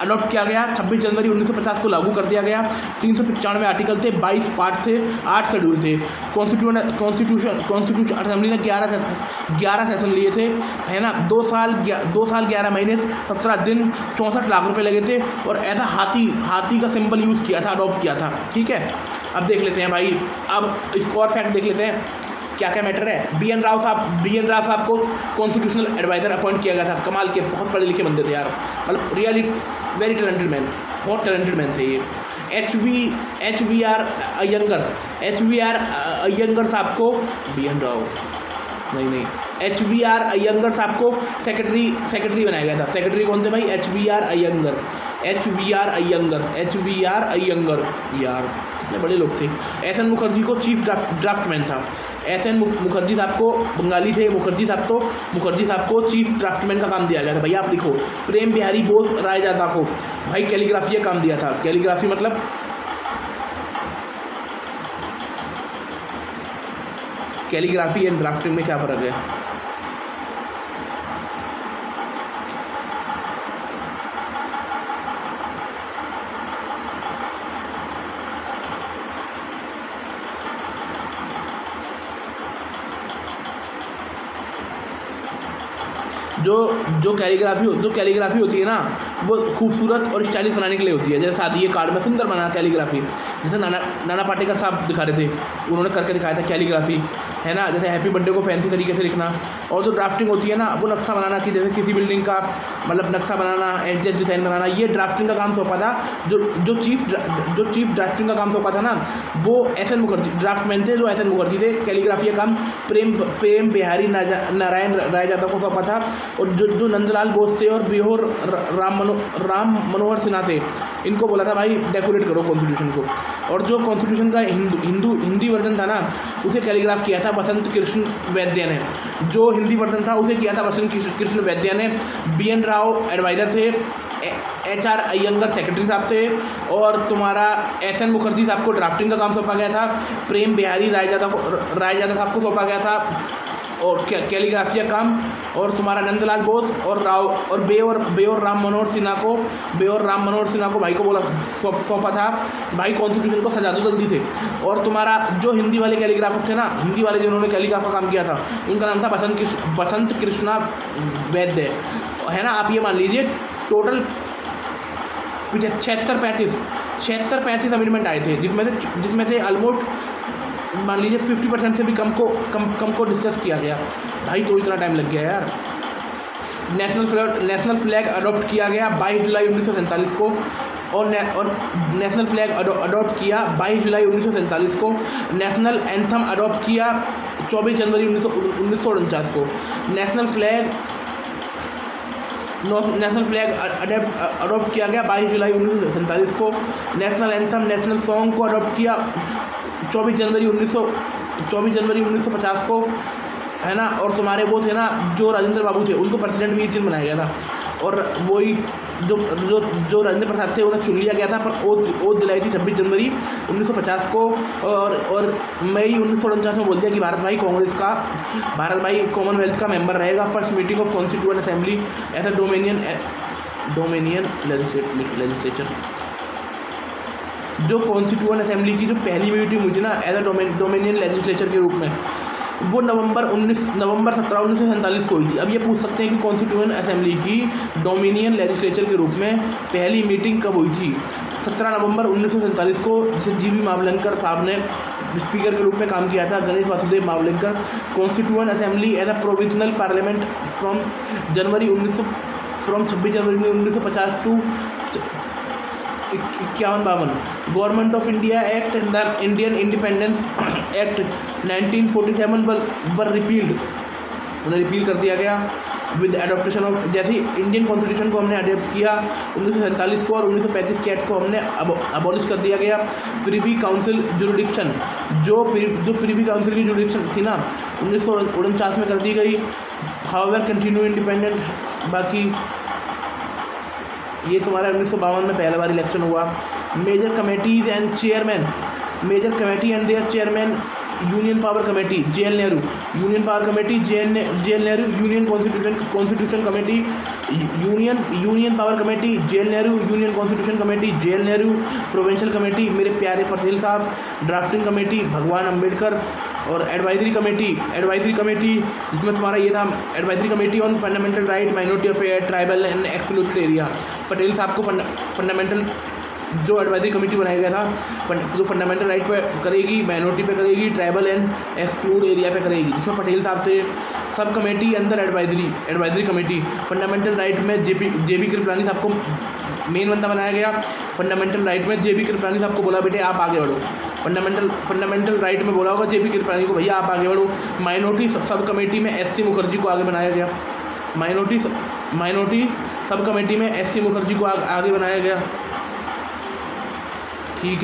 अडॉप्ट किया गया। 26 जनवरी 1950 को लागू कर दिया गया। 395 आर्टिकल थे, 22 पार्ट थे, 8 शेड्यूल थे। कॉन्स्टिट्यूशन असेंबली ने 11 सेशन लिए थे, है ना। 2 साल 11 महीने 17 दिन 64 लाख रुपए लगे थे। और ऐसा हाथी का सिंबल यूज़ किया था, अडॉप्ट किया था, ठीक है। अब देख लेते हैं भाई, अब इसको और फैक्ट देख लेते हैं क्या क्या मैटर है। बी एन राव साहब को कॉन्स्टिट्यूशनल एडवाइज़र अपॉइंट किया गया था। कमाल के, बहुत पढ़े लिखे बंदे थे यार, मतलब रियली वेरी टैलेंटेड मैन, बहुत टैलेंटेड मैन थे ये। एच वी आर अयंगर साहब को, बी एन राव नहीं, एच वी आर अयंगर साहब को सेक्रेटरी बनाया गया था। सेक्रेटरी कौन थे भाई? एच वी आर अयंगर यार, कितने बड़े लोग थे। एस एन मुखर्जी को चीफ ड्राफ्टमैन था। एस एन मुखर्जी साहब को, बंगाली थे मुखर्जी साहब को चीफ ड्राफ्टमैन का काम दिया गया था। भैया आप लिखो, प्रेम बिहारी बोस रायजादा को भाई कैलीग्राफी का काम दिया था। कैलीग्राफी मतलब कैलीग्राफी एंड ड्राफ्टिंग में क्या फ़र्क है? जो कैलीग्राफी होती है ना, वो खूबसूरत और स्टाइलिश बनाने के लिए होती है। जैसे शादी कार्ड में सुंदर बना कैलीग्राफी, जैसे नाना पाटेकर साहब दिखा रहे थे, उन्होंने करके दिखाया था कैलीग्राफी, है ना। जैसे हैप्पी बर्थडे को फैंसी तरीके से लिखना। और जो ड्राफ्टिंग होती है ना, वो नक्शा बनाना, कि जैसे किसी बिल्डिंग का मतलब नक्शा बनाना, एग्जैक्ट डिज़ाइन बनाना, ये ड्राफ्टिंग का काम सौंपा था। जो चीफ ड्राफ्टिंग का काम सौंपा था ना, वो एस एन मुखर्जी ड्राफ्टमैन थे, जो एस एन मुखर्जी थे। कैलीग्राफी का काम प्रेम बिहारी नारायण रायजादा को सौंपा था। और जो नंदलाल बोस थे और बेहोर राम मनोहर सिन्हा थे, इनको बोला था भाई डेकोरेट करो कॉन्स्टिट्यूशन को। और जो कॉन्स्टिट्यूशन का हिंदी वर्जन था ना, उसे कैलीग्राफ किया था बसंत कृष्ण वैद्य ने। जो हिंदी वर्जन था उसे किया था बसंत कृष्ण वैद्य ने। बी एन राव एडवाइज़र थे, एच आर अयंगर सेक्रेटरी साहब थे। और तुम्हारा एस एन मुखर्जी साहब को ड्राफ्टिंग का काम सौंपा गया था। प्रेम बिहारी रायजादा साहब को सौंपा गया था और कैलीग्राफी का काम। और तुम्हारा नंदलाल बोस और बेओर राम मनोहर सिन्हा को भाई को बोला सौंपा था भाई कॉन्स्टिट्यूशन को सजा दो जल्दी से। और तुम्हारा जो हिंदी वाले कैलीग्राफर थे ना, हिंदी वाले जिन्होंने कैलीग्राफ का काम किया था, उनका नाम था बसंत कृष्णा वैद्य, है ना। आप ये मान लीजिए टोटल 76-35 अमेंडमेंट आए थे, जिसमें से ऑलमोस्ट मान लीजिए 50% से भी कम को डिस्कस किया गया भाई। तो इतना टाइम लग गया यार। नेशनल फ्लैग अडॉप्ट किया गया 22 जुलाई 1947 को। और नेशनल फ्लैग अडॉप्ट किया 22 जुलाई 1947 को। नेशनल एंथम अडॉप्ट किया 24 जनवरी 1949 को। नेशनल फ्लैग अडॉप्ट किया गया 22 जुलाई 1947 को। नेशनल एंथम, नेशनल सॉन्ग को अडॉप्ट किया 24 जनवरी 1950 को, है ना। और तुम्हारे वो थे ना, जो राजेंद्र बाबू थे, उनको प्रेसिडेंट भी इस दिन बनाया गया था। और वही जो राजेंद्र प्रसाद थे, उन्हें चुन लिया गया था, पर ओथ दिलाई थी 26 जनवरी 1950 को। और मई 1949 में बोल दिया कि भारत भाई कॉमनवेल्थ का मेंबर रहेगा। First meeting of constituent assembly as a dominion legislature. जो कॉन्स्टिट्यूएंट असेंबली की जो पहली मीटिंग हुई थी ना, एज अ डोमिनियन लेजिस्लेचर के रूप में, वो नवंबर 17 1947 को हुई थी। अब ये पूछ सकते हैं कि कॉन्स्टिट्यूएंट असेंबली की डोमिनियन लेजिस्लेचर के रूप में पहली मीटिंग कब हुई थी? 17 नवंबर 1947 को, जिसे जीवी मावलंकर साहब ने स्पीकर के रूप में काम किया था, Ganesh Vasudev Mavalankar. Constituent assembly as a provisional parliament from 26 January 1950 to 51-52। Government of India act and the Indian independence act 1947 were repealed, उन्हें रिपील कर दिया गया विद एडॉप्टेशन ऑफ। जैसे इंडियन कॉन्स्टिट्यूशन को हमने अडोप्ट किया 1947 को, और 1935 के एक्ट को हमने अबॉलिश कर दिया गया। प्रिवी काउंसिल जुरिडिक्शन, जो प्रिवी काउंसिल की जुरिडिक्शन थी ना, 1949 में कर दी गई। However continue independent. बाकी ये तुम्हारा 1952 में पहला बार इलेक्शन हुआ। Major committees and chairman, major committee and their chairman, union power committee JL Nehru, union power committee JL Nehru, union constitution committee, union power committee JL Nehru, union constitution committee JL Nehru, provincial committee मेरे प्यारे पटेल साहब, ड्राफ्टिंग कमेटी भगवान अम्बेडकर, और एडवाइजरी कमेटी जिसमें तुम्हारा ये था advisory committee on fundamental right, minority affair, tribal and excluded area. Patel साहब को फंडामेंटल जो एडवाइजरी कमेटी बनाया गया था, जो फंडामेंटल राइट पे करेगी, माइनॉरिटी पे करेगी, ट्राइबल एंड एक्सक्लूड एरिया पे करेगी, जिसमें पटेल साहब थे। सब कमेटी अंदर एडवाइजरी कमेटी। फंडामेंटल राइट में जेबी कृपलानी साहब को मेन बंदा बनाया गया। फंडामेंटल राइट में जेबी कृपलानी साहब को बोला बेटे आप आगे बढ़ो। फंडामेंटल राइट में बोला होगा जेबी कृपलानी को भैया आप आगे बढ़ो। माइनॉरिटी सब कमेटी में SC मुखर्जी को आगे बनाया गया। माइनॉरिटी सब कमेटी में SC मुखर्जी को आगे बनाया गया। ठीक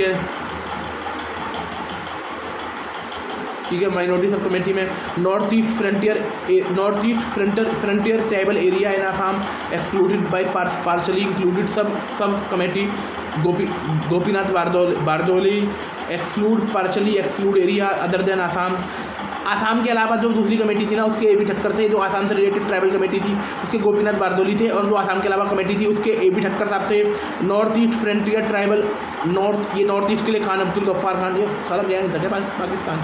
है, माइनॉरिटी सब कमेटी में north east frontier tribal area in Assam excluded by partially included sub committee. Gopinath Bardoloi partially exclude area other than Assam के अलावा जो दूसरी कमेटी थी ना, उसके AB ठक्कर थे। जो आसाम से रिलेटेड ट्राइबल कमेटी थी उसके गोपीनाथ बारदोली थे, और जो आसाम के अलावा कमेटी थी उसके AB ठक्कर साहब थे। North east frontier tribal north east के लिए खान अब्दुल गफ्फार खान, ये सारा गया नहीं था पाकिस्तान।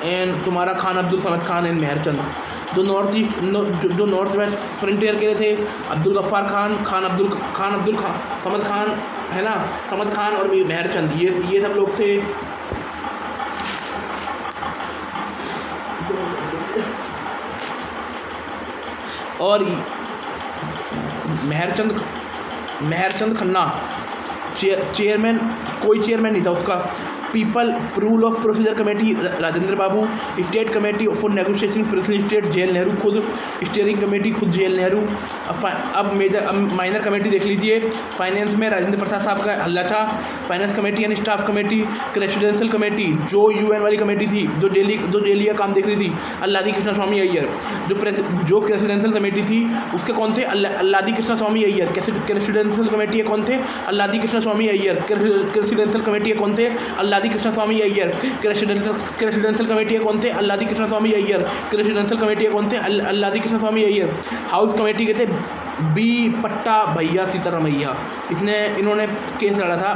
एंड तुम्हारा खान अब्दुल समद खान एंड मेहरचंद। जो नॉर्थ वेस्ट फ्रंटियर के लिए थे अब्दुल गफ्फार खान, समद खान है ना, समद खान और मेहरचंद, ये सब लोग थे। और मेहरचंद खन्ना चेयरमैन, कोई चेयरमैन नहीं था उसका। People rule of procedure committee Rajendra Babu. State committee for negotiation president state JL Nehru खुद। स्टीयरिंग कमेटी खुद JL नेहरू। अब माइनर कमेटी देख लीजिए। फाइनेंस में राजेंद्र प्रसाद साहब का हल्ला था। Finance committee and staff committee. Residential committee जो UN वाली कमेटी थी, जो दिल्ली का काम देख रही थी, अल्लादी कृष्ण स्वामी अय्यर। जो रेसिडेंशियल कमेटी थी उसके कौन थे? अल्लादी कृष्ण स्वामी अय्यर। रेसिडेंशियल कमेटी के कौन थे? अल्लादी कृष्ण स्वामी अय्यर। रेसिडेंशियल कमेटी के कौन थे? अल्लादी कृष्ण स्वामी अय्यर। रेसिडेंशियल कमेटी के कौन थे? अल्लादी कृष्ण स्वामी अय्यर। रेसिडेंशियल कमेटी के कौन थे? अल्लादी कृष्ण स्वामी अय्यर। हाउस कमेटी के थे B पट्टा भैया सीतारमैया। इन्होंने केस लड़ा था,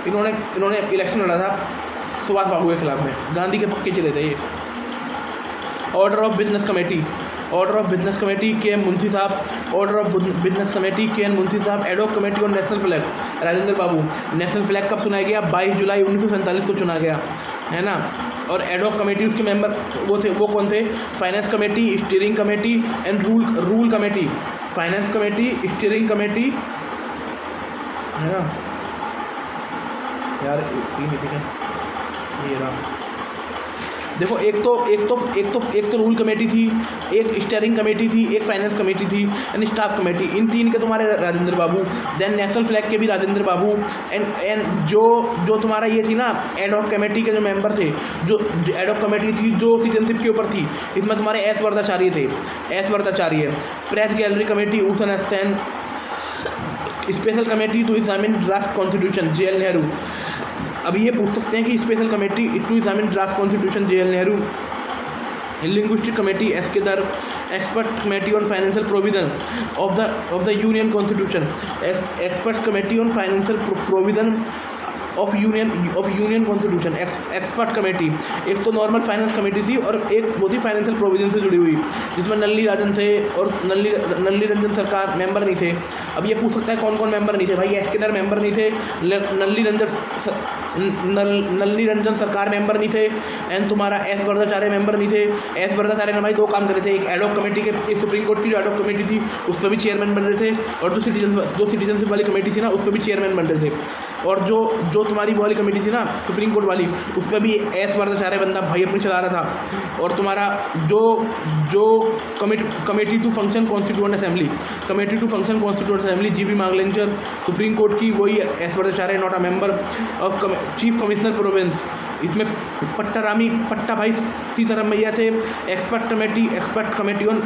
इन्होंने इलेक्शन लड़ा था सुभाष बाबू के खिलाफ में, गांधी के पक्के चले थे ये। Order of business committee KM Munshi साहब। Order of business committee KN Munshi साहब। Ad hoc committee on national flag Rajendra Babu. National flag कब चुना गया? 22 जुलाई 1947 को चुना गया, है ना। और एडॉक कमेटी उसके मेंबर वो कौन थे? Finance committee, steering committee and rule committee. Finance committee, steering committee, है ना यार, तीन ठीक है ये रहा। देखो एक तो रूल कमेटी थी, एक स्टीयरिंग कमेटी थी, एक फाइनेंस कमेटी थी एंड स्टाफ कमेटी। इन तीन के तुम्हारे राजेंद्र बाबू। देन नेशनल फ्लैग के भी राजेंद्र बाबू। एंड जो तुम्हारा ये थी ना एडॉक कमेटी के जो मेंबर थे, जो एडॉक कमेटी थी जो सिटीजनशिप के ऊपर थी, इसमें तुम्हारे S वर्धाचार्य थे। Press gallery committee Usha Sen. Special committee to examine draft constitution JL Nehru. अभी ये पूछ सकते हैं कि special committee to examine draft constitution JL Nehru. Linguistic committee SK Dar. Expert committee on financial provision of the union constitution. Expert committee on financial provision of union constitution expert committee. एक तो नॉर्मल फाइनेंस कमेटी थी और एक वो थी फाइनेंशियल प्रोविजन से जुड़ी हुई, जिसमें नल्ली राजन थे और नल्ली रंजन सरकार मेंबर नहीं थे। अब ये पूछ सकता है कौन कौन मेंबर नहीं थे। भाई एस केदार मेंबर नहीं थे, नल्ली रंजन सरकार मेंबर नहीं थे, एंड तुम्हारा एस वरदाचार्य मेंबर नहीं थे। एस वरदाचार्य ने भाई दो काम करे थे, एक एडॉक कमेटी के सुप्रीम कोर्ट की जो एडॉक कमेटी थी उस पर भी चेयरमैन बन रहे थे, और जो सिटीजनशिप वाली कमेटी थी ना उस पर भी चेयरमैन बन रहे थे, और जो तुम्हारी वो वाली कमेटी थी ना सुप्रीम कोर्ट वाली उस पर भी एस वरदाचार्य बंदा भाई अपनी चला रहा था। और तुम्हारा जो committee to function constituent assembly GV Mavalankar supreme court की, वही S Varadachariar not a member of chief commissioner province. इसमें पट्टा भाई सीतारामैया थे। Expert committee on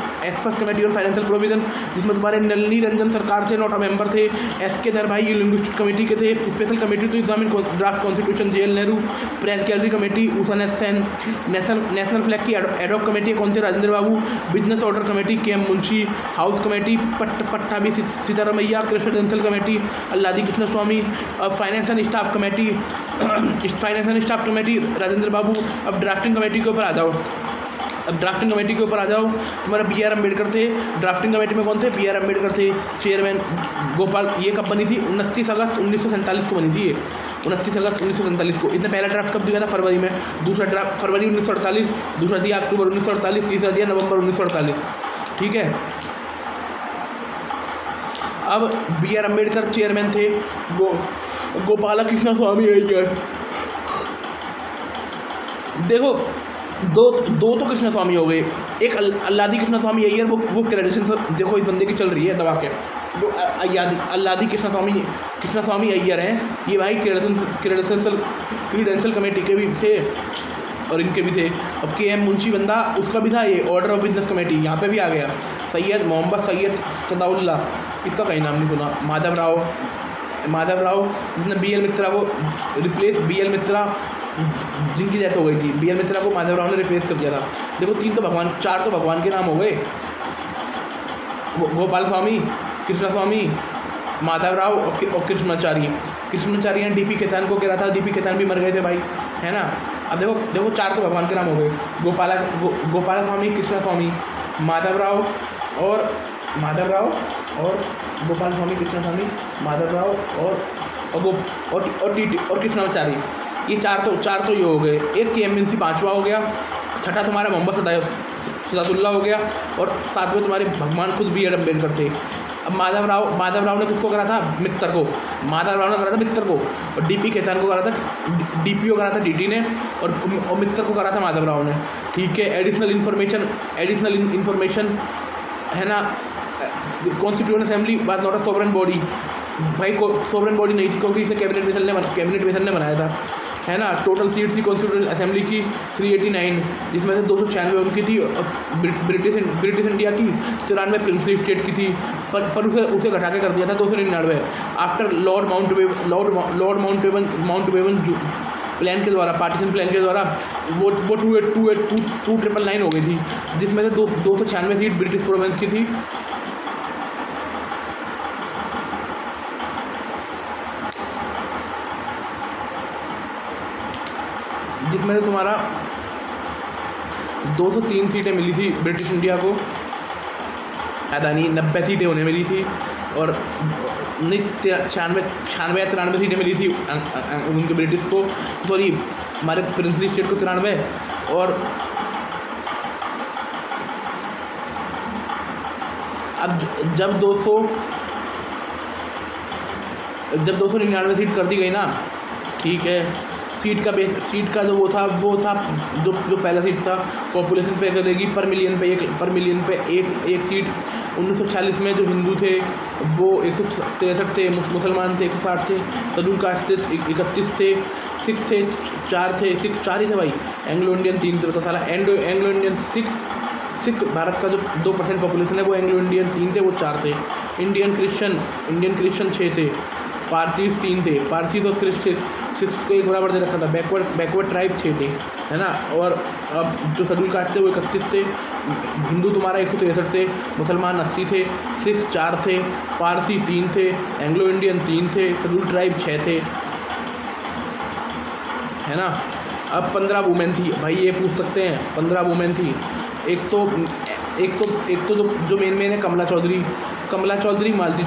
financial provision, जिसमें तुम्हारे नल्ली रंजन सरकार थे, नॉट अ मेंबर थे। एस के धर भाई ये लिंग्विस्टिक कमेटी के थे। Special committee to examine draft constitution JL Nehru. Press gallery committee Usha Sen. National flag की एडॉक कमेटी कौन थे? Rajendra Babu. Business order committee K M Munshi. House committee Pattabhi Sitaramayya. Presidential committee Alladi Krishnaswami. Finance and staff committee Rajendra Babu. अब ड्राफ्टिंग कमेटी के ऊपर आ जाओ। तुम्हारा बी आर अम्बेडकर थे। ड्राफ्टिंग कमेटी में कौन थे? बी आर अम्बेडकर थे चेयरमैन। गोपाल, ये कब बनी थी? 29 अगस्त 1947 को बनी थी ये, 29 अगस्त 1947 को। इसने पहला ड्राफ्ट कब दिया था? फरवरी में। दूसरा ड्राफ्ट फरवरी 1948, दूसरा दिया अक्टूबर 1948, तीसरा दिया नवंबर 1948। ठीक है। अब बी आर अम्बेडकर चेयरमैन थे। गोपाला कृष्ण स्वामी अय्यर। देखो दो तो कृष्ण स्वामी हो गए, एक अल्लादी कृष्ण स्वामी अय्यर, वो क्रेडेंशियल देखो इस बंदे की चल रही है दबा के। वो अल्लादी कृष्ण स्वामी अय्यर हैं, ये भाई क्रीडेंशियल कमेटी के भी थे और इनके भी थे। अब के एम मुंशी बंदा, उसका भी था ये ऑर्डर ऑफ बिजनेस कमेटी, यहाँ पे भी आ गया। मोहम्मद सैयद सदाउल्ला, इसका कहीं नाम नहीं सुना। माधव राव जिसने बी एल मित्रा को रिप्लेस, बी एल मित्रा जिनकी डेथ हो गई थी, बी एल मित्रा को माधव राव ने रिप्लेस कर दिया था। देखो चार तो भगवान के नाम हो गए, गोपाल स्वामी, कृष्णा स्वामी, माधव राव और कृष्णाचार्य ने डीपी खेतान को गिरा था। डीपी खेतान भी मर गए थे भाई, है ना। अब देखो चार तो भगवान के नाम हो गए, गोपाल स्वामी, कृष्णा स्वामी, माधव राव और गोपाल स्वामी, कृष्णा स्वामी, माधव राव और कृष्णाचार्य। ये चार तो ये हो गए। एक के एम मुंशी पाँचवा हो गया, छठा तुम्हारा मोहम्मद सदाउल्ला हो गया, और सातवें तुम्हारे भगवान खुद बी आर अम्बेडकर थे। अब माधव राव ने किसको करा था? मित्तर को। माधव राव ने करा था मित्तर को, और डीपी खेतान को करा था डीपीओ करा था डीटी ने, और मित्तर को करा था माधव राव ने। ठीक है। एडिशनल इन्फॉर्मेशन है ना। Constituent assembly was not a sovereign body. भाई को सोवरेन बॉडी नहीं थी, क्योंकि इसे कैबिनेट मिशन ने बनाया था, है ना। टोटल सीट थी कॉन्स्टिट्यूएंट असेंबली की 389, जिसमें से 296 उनकी थी, और ब्रिटिश इंडिया की 94 प्रिंसली स्टेट की थी, पर उसे घटा के कर दिया था 299 आफ्टर लॉर्ड माउंटबेटन प्लान के द्वारा, पार्टीशन प्लान के द्वारा वो 289 हो गई थी, जिसमें से 296 सीट ब्रिटिश प्रोविंस की थी। जिसमें से तुम्हारा 203 सीटें मिली थी ब्रिटिश इंडिया को, याद नहीं, 90 सीटें उन्हें मिली थी, और 96 या 93 सीटें मिली थी उनके ब्रिटिश को, सॉरी हमारे प्रिंसली स्टेट को 93। और अब जब 299 सीट कर दी गई ना, ठीक है, सीट का जो वो था जो पहला सीट था, पॉपुलेशन पे करेगी पर मिलियन पे एक सीट। 1946 में जो हिंदू थे वो 163 थे, मुसलमान थे 160 थे, शेड्यूल कास्ट थे 31 थे, सिख थे 4 थे, सिख 4 ही थे भाई, एंग्लो इंडियन 3 थे। तो सारा एंग्लो इंडियन सिख भारत का जो 2% पॉपुलेशन है वो एंग्लो इंडियन 3 थे, वो 4 थे। इंडियन क्रिश्चियन 6 थे, पारसीज 3 थे, पारसीज और क्रिश्चियन 6 को एक बराबर दे रखा था। बैकवर्ड ट्राइब 6 थे, है ना। और अब जो शेड्यूल कास्ट थे वो 31 थे, हिंदू तुम्हारा 163 थे, मुसलमान 80 थे, सिख 4 थे, पारसी 3 थे, एंग्लो इंडियन 3 थे, शेड्यूल ट्राइब 6 थे। है ना। अब 15 वुमेन थी भाई, ये पूछ सकते हैं 15 वुमेन थी। एक तो जो मेन है कमला चौधरी, मालती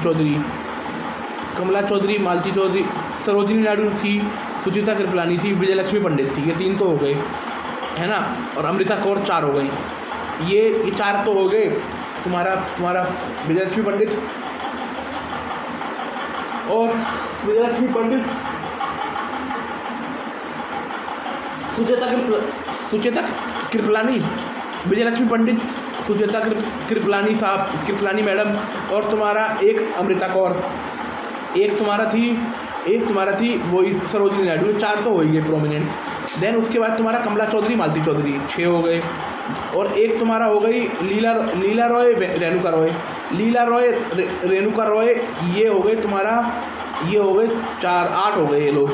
चौधरी, सरोजिनी नायडू थी, सुचिता कृपलानी थी, विजयलक्ष्मी पंडित थी। ये 3 तो हो गए, है ना। और अमृता कौर 4 हो गई। ये 4 तो हो गए। तुम्हारा विजयलक्ष्मी पंडित और सुचेता कृपलानी, विजयलक्ष्मी पंडित, सुचेता कृपलानी मैडम, और तुम्हारा एक अमृता कौर, एक तुम्हारा थी वही सरोजिनी नायडू। 4 तो हो ही गए प्रोमिनेंट। देन उसके बाद तुम्हारा कमला चौधरी, मालती चौधरी 6 हो गए। और एक तुम्हारा हो गई लीला रॉय, रेणुका रॉय, ये हो गए 8 हो गए ये लोग।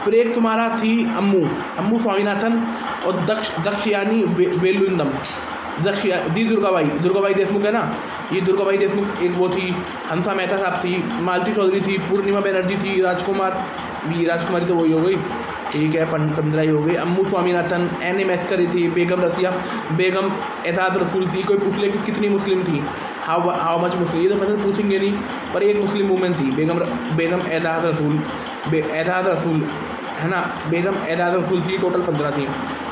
फिर एक तुम्हारा थी अम्मू स्वामीनाथन और दक्षयानी वेलुंदम, दुर्गाबाई देशमुख है ना, ये दुर्गाबाई देशमुख एक वो थी। हंसा मेहता साहब थी, मालती चौधरी थी, पूर्णिमा बनर्जी थी, राजकुमारी तो वही हो गई, ठीक है 15 ही हो गई। अम्मू स्वामीनाथन, NA मैस्करी थी, बेगम एजाज रसूल थी। कोई पूछ ले कि कितनी मुस्लिम थी, हाउ मच मुस्लिम, ये तो मतलब पूछेंगे नहीं, पर एक मुस्लिम वूमेन थी, बेगम एजाज रसूल, है ना। बेगम एजाज रसूल थी। टोटल 15 थी।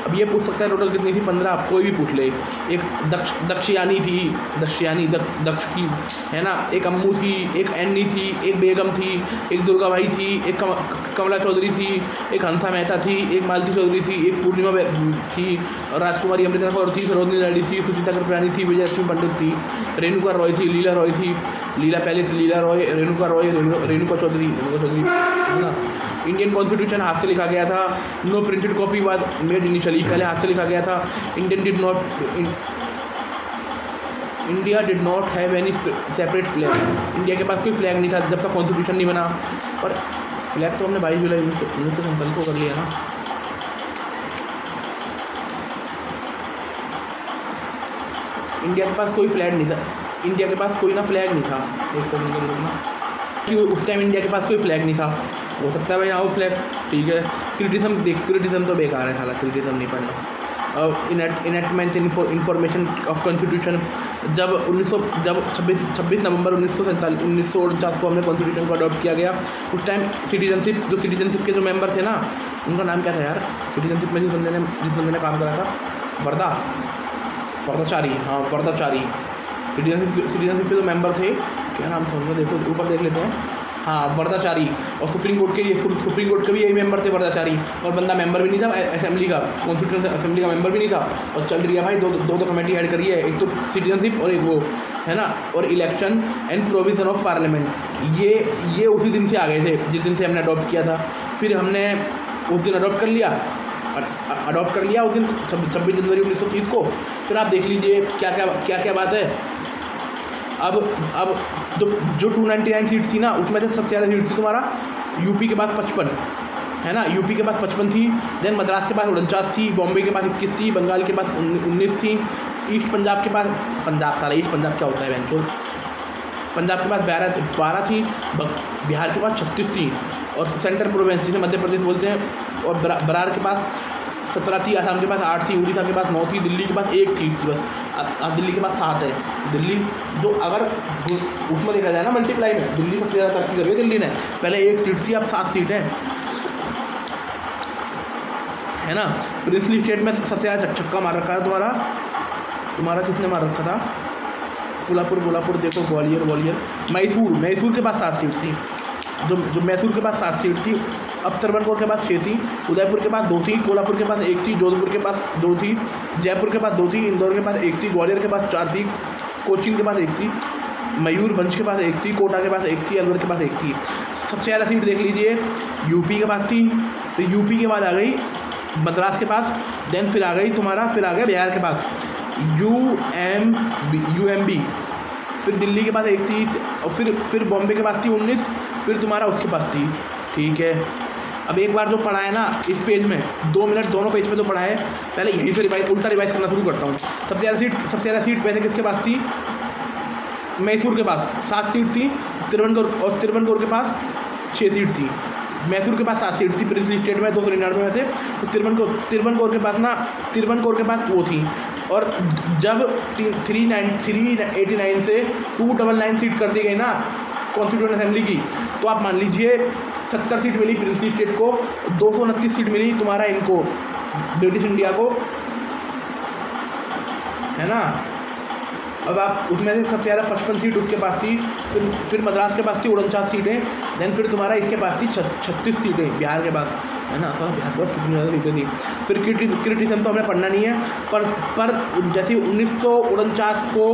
अब ये पूछ सकता है टोटल कितनी थी, 15, आप कोई भी पूछ ले। एक दक्षयानी थी, दक्ष की, है ना। एक अम्मू थी, एक एन्नी थी, एक बेगम थी, एक दुर्गाबाई थी, एक कमला चौधरी थी, एक हंसा मेहता थी, एक मालती चौधरी थी, एक पूर्णिमा थी, और राजकुमारी अमृता कौर थी, सरोजिनी नायडू थी, सुचिता कृपलानी थी, विजयलक्ष्मी पंडित थी, रेणुका रॉय थी, रेणुका चौधरी, है ना। इंडियन कॉन्स्टिट्यूशन हाथ से लिखा गया था। No printed copy was made initially, पहले हाथ से लिखा गया था। India did not have any separate flag, India के पास कोई फ्लैग नहीं था जब तक कॉन्स्टिट्यूशन नहीं बना। पर फ्लैग तो हमने 22 जुलाई 1947 को कर लिया ना। इंडिया के पास कोई फ्लैग नहीं था, इंडिया के पास कोई ना फ्लैग नहीं था। एक सेकंड ना, कि उस टाइम इंडिया के पास कोई फ्लैग नहीं था। हो सकता है भाई आओ फ्लैग, ठीक है। क्रिटिज्म तो बेकार है साला, क्रिटिज्म नहीं पढ़ना। इनेक्टमेंट इंफॉर्मेशन ऑफ कॉन्स्टिट्यूशन, जब 26 नवंबर 1949 को हमने कॉन्स्टिट्यूशन को अडॉप्ट किया गया। उस टाइम सिटीजनशिप के जो मेंबर थे ना, उनका नाम क्या था यार, सिटीजनशिप में जिस बंदे ने काम करा था, वर्दाचारी, हाँ वर्दाचारी। सिटीजनशिप के जो मेंबर थे, क्या नाम था उनका, देखो ऊपर देख लेते हैं, हाँ वर्दाचारी। और सुप्रीम कोर्ट के भी यही मेंबर थे, वर्दाचारी। और बंदा मेंबर भी नहीं था असेंबली का, कॉन्स्टिट्यूशन असेंबली का मेंबर भी नहीं था। और चल रही है भाई दो कमेटी हेड करी है, एक तो सिटीजनशिप और एक वो, है ना। और election and provision of parliament, ये उसी दिन से आ गए थे जिस दिन से हमने अडॉप्ट किया था। फिर हमने उस दिन अडॉप्ट कर लिया उस दिन 26 जनवरी 1930 को। फिर आप देख लीजिए क्या बात है। अब जो 299 सीट थी ना, उसमें से सबसे ज़्यादा सीट थी तुम्हारा यूपी के पास 55, है ना। यूपी के पास 55 थी। देन मद्रास के पास 49 थी, बॉम्बे के पास 21 थी, बंगाल के पास 19 थी, ईस्ट पंजाब के पास, ईस्ट पंजाब क्या होता है बेंचो, पंजाब के पास 12 थी, बिहार के पास 36 थी, और सेंट्रल प्रोविंस जिसे मध्य प्रदेश बोलते हैं, और बरार के पास 17 थी, असम के पास 8 थी, उड़ीसा के पास 9 थी, दिल्ली के पास 1 थी बस। अब दिल्ली के पास 7 है। दिल्ली जो अगर उसमें देखा जाए ना मल्टीप्लाई में, दिल्ली सबसे ज़्यादा तरक्की करी है दिल्ली ने। पहले 1 सीट थी, अब 7 सीट है ना। प्रिंसली स्टेट में सबसे ज़्यादा छक्का मार रखा है तुम्हारा किसने मार रखा था, कोल्हापुर देखो, ग्वालियर, मैसूर के पास 7 सीट थी। जो मैसूर के पास 7 सीट थी। अब तिरुवनंतपुर के पास 6 थी, उदयपुर के पास 2 थी, कोल्हापुर के पास 1 थी, जोधपुर के पास 2 थी, जयपुर के पास 2 थी, इंदौर के पास 1 थी, ग्वालियर के पास 4 थी, कोचीन के पास 1 थी, मयूरभंज के पास 1 थी, कोटा के पास 1 थी, अलवर के पास 1 थी। सबसे ज़्यादा सीट देख लीजिए यूपी के पास थी। तो यूपी के बाद आ गई मद्रास के पास, देन फिर आ गया बिहार के पास UMB, फिर दिल्ली के पास 1 थी, और फिर बॉम्बे के पास थी 19, फिर तुम्हारा उसके पास थी, ठीक है। अब एक बार जो पढ़ा है ना इस पेज में, 2 मिनट दोनों पेज पे जो पढ़ा है, पहले यहीं से उल्टा रिवाइज करना शुरू करता हूँ। सबसे ज़्यादा सीट वैसे किसके पास थी, मैसूर के पास 7 सीट थी, तिरुवनंतपुर के पास 6 सीट थी। मैसूर के पास 7 सीट थी प्रिंसली स्टेट में 299 में से। तो तिरवन कोर के पास ना, तिरवन कोर के पास वो थी। और जब 389 से 299 सीट कर दी गई ना कॉन्स्टिट्यूएंट असेंबली की, तो आप मान लीजिए 70 सीट मिली प्रिंसली स्टेट को, 229 सीट मिली तुम्हारा इनको ब्रिटिश इंडिया को, है ना। अब आप उसमें से सबसे ज़्यादा 55 सीट उसके पास थी, फिर मद्रास के पास थी 49 सीटें, देन फिर तुम्हारा इसके पास थी 36 सीटें बिहार के पास, है ना। सर बिहार के पास कितनी ज़्यादा सीटें थी। फिर क्रिटिसिज्म तो हमें पढ़ना नहीं है, पर जैसे 1949 को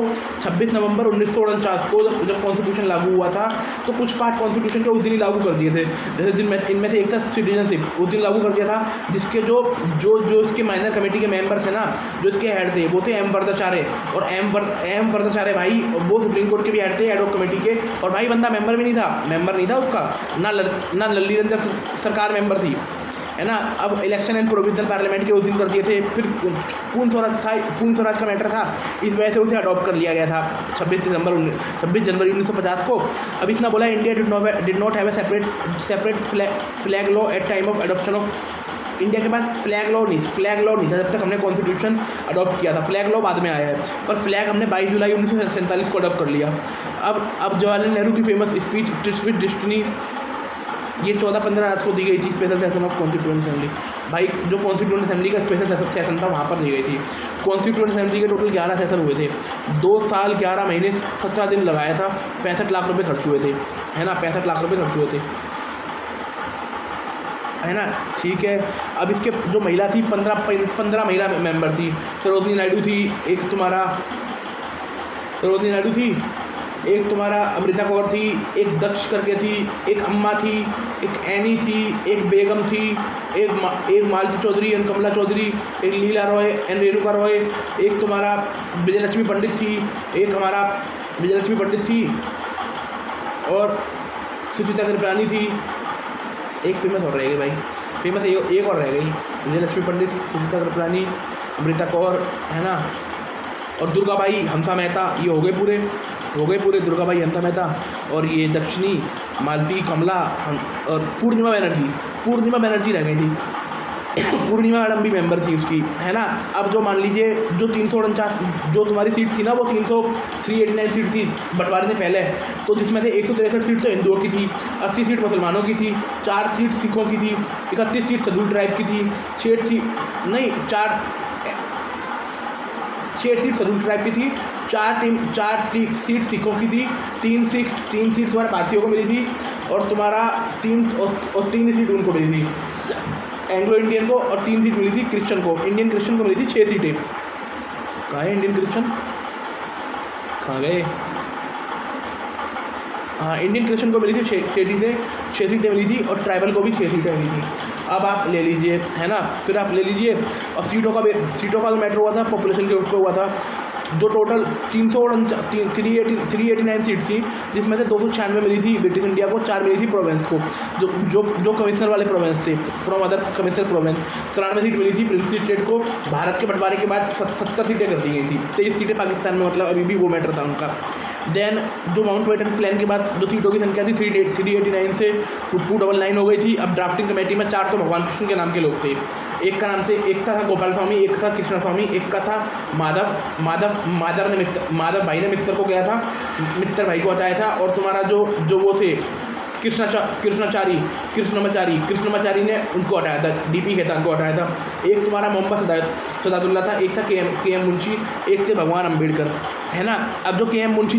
26 नवंबर 1949 को जब कॉन्स्टिट्यूशन लागू हुआ था, तो कुछ पार्ट कॉन्स्टिट्यूशन के उस दिन ही लागू कर दिए थे। जैसे इनमें से एक था सिटीजनशिप, उस दिन लागू कर दिया था, जिसके जो इसके माइनर कमेटी के मेंबर थे ना, जो इसके हेड थे, वो थे एम वरदाचार्य। और एम वरदाचार्य भाई वो सुप्रीम कोर्ट के भी हेड थे, एडहॉक कमेटी के। और भाई बंदा मेंबर नहीं था उसका, ना लल्ली रंजन सरकार मेंबर थी, है ना। अब इलेक्शन एंड प्रोविजनल पार्लियामेंट के उस दिन कर दिए थे। फिर पूर्ण स्वराज का मैटर था, इस वजह से उसे अडॉप्ट कर लिया गया था 26 जनवरी 1950 को। अब इसने बोला India did not have a separate flag law at time of adoption of. India के पास फ्लैग लॉ नहीं था जब तक हमने कॉन्स्टिट्यूशन अडॉप्ट किया था। फ्लैग लॉ बाद में आया है, पर फ्लैग हमने 22 जुलाई 1947 को अडॉप्ट कर लिया। अब जवाहरलाल नेहरू की famous speech tits with destiny, ये 14-15 रात को दी गई थी, special session of constituent assembly. भाई जो कॉन्स्टिट्यूएंट असेंबली का स्पेशल सेशन था वहाँ पर दी गई थी। कॉन्स्टिट्यूएंट असेंबली के टोटल 11 सेशन हुए थे, 2 साल 11 महीने 17 दिन लगाया था, 65 लाख रुपये खर्च हुए थे, है ना। 65 लाख रुपये खर्च हुए थे, है ना। ठीक है। अब इसके जो महिला थी 15 महिला मेंबर थी। सरोजनी नायडू थी, एक तुम्हारा अमृता कौर थी, एक दक्ष करके थी, एक अम्मा थी, एक एनी थी, एक बेगम थी, एक मालती चौधरी एंड कमला चौधरी, एक लीला रॉय एंड रेणुका रॉय, एक तुम्हारा विजयलक्ष्मी पंडित थी, और सुचिता कृपलानी थी। एक फेमस और रह गई भाई, एक और रह गई, विजयलक्ष्मी पंडित, सुचिता कृपलानी, अमृता कौर, है ना। और दुर्गाबाई हंसा मेहता, ये हो गए पूरे दुर्गाबाई हंसा मेहता। और ये दक्षिणी, मालती, कमला और पूर्णिमा बनर्जी रह गई थी। पूर्णिमा मैडम भी मेंबर थी उसकी, है ना। अब जो मान लीजिए जो 349 जो तुम्हारी सीट थी ना, वो 389 सीट थी बंटवारे से पहले, तो जिसमें से 163 सीट तो हिंदुओं की थी, 80 सीट मुसलमानों की थी, 4 सीट सिखों की थी, 31 सीट शेड्यूल ट्राइब की थी, 6 सीट शेड्यूल ट्राइब की थी, 4 सीट सिखों की थी, 3 सीट तुम्हारे पारसियों को मिली थी, और तुम्हारा 3 सीट उनको मिली थी एंग्लो इंडियन को, और 3 सीट मिली थी क्रिश्चियन को। इंडियन क्रिश्चियन को मिली थी 6 सीटें। कहाँ है इंडियन क्रिश्चियन, कहाँ गए? हाँ, इंडियन क्रिश्चियन को मिली थी 6 सीटें मिली थी, और ट्राइबल को भी 6 सीटें मिली थी। अब आप ले लीजिए, है ना। फिर आप ले लीजिए, और सीटों का जो मैटर हुआ था पॉपुलेशन के उसको हुआ था। जो टोटल 389 सीट थी, जिसमें से 296 मिली थी ब्रिटिश इंडिया को, 4 मिली थी प्रोविंस को, जो कमिश्नर वाले प्रोविंस थे, from other commissioner province. 93 seat मिली थी प्रिंसली स्टेट को। भारत के बंटवारे के बाद 70 सीटें कर दी गई थी, 23 सीटें पाकिस्तान में, मतलब अभी भी वो मैटर था उनका। देन जो माउंटबेटन प्लान के बाद जो सीटों की संख्या थी 389 से 299 हो गई थी। अब ड्राफ्टिंग कमेटी में 4 तो भगवान कृष्ण के नाम के लोग थे। एक था गोपाल स्वामी, एक था कृष्णा स्वामी, एक का था माधव भाई ने मित्तर को गया था, मित्तर भाई को हटाया था। और तुम्हारा जो वो थे कृष्णमाचारी ने उनको हटाया था, डीपी खेतान को हटाया था। एक तुम्हारा मोहम्मद सदातुल्ला था, एक था के एम मुंशी, एक थे भगवान अम्बेडकर, है ना। अब जो के एम मुंशी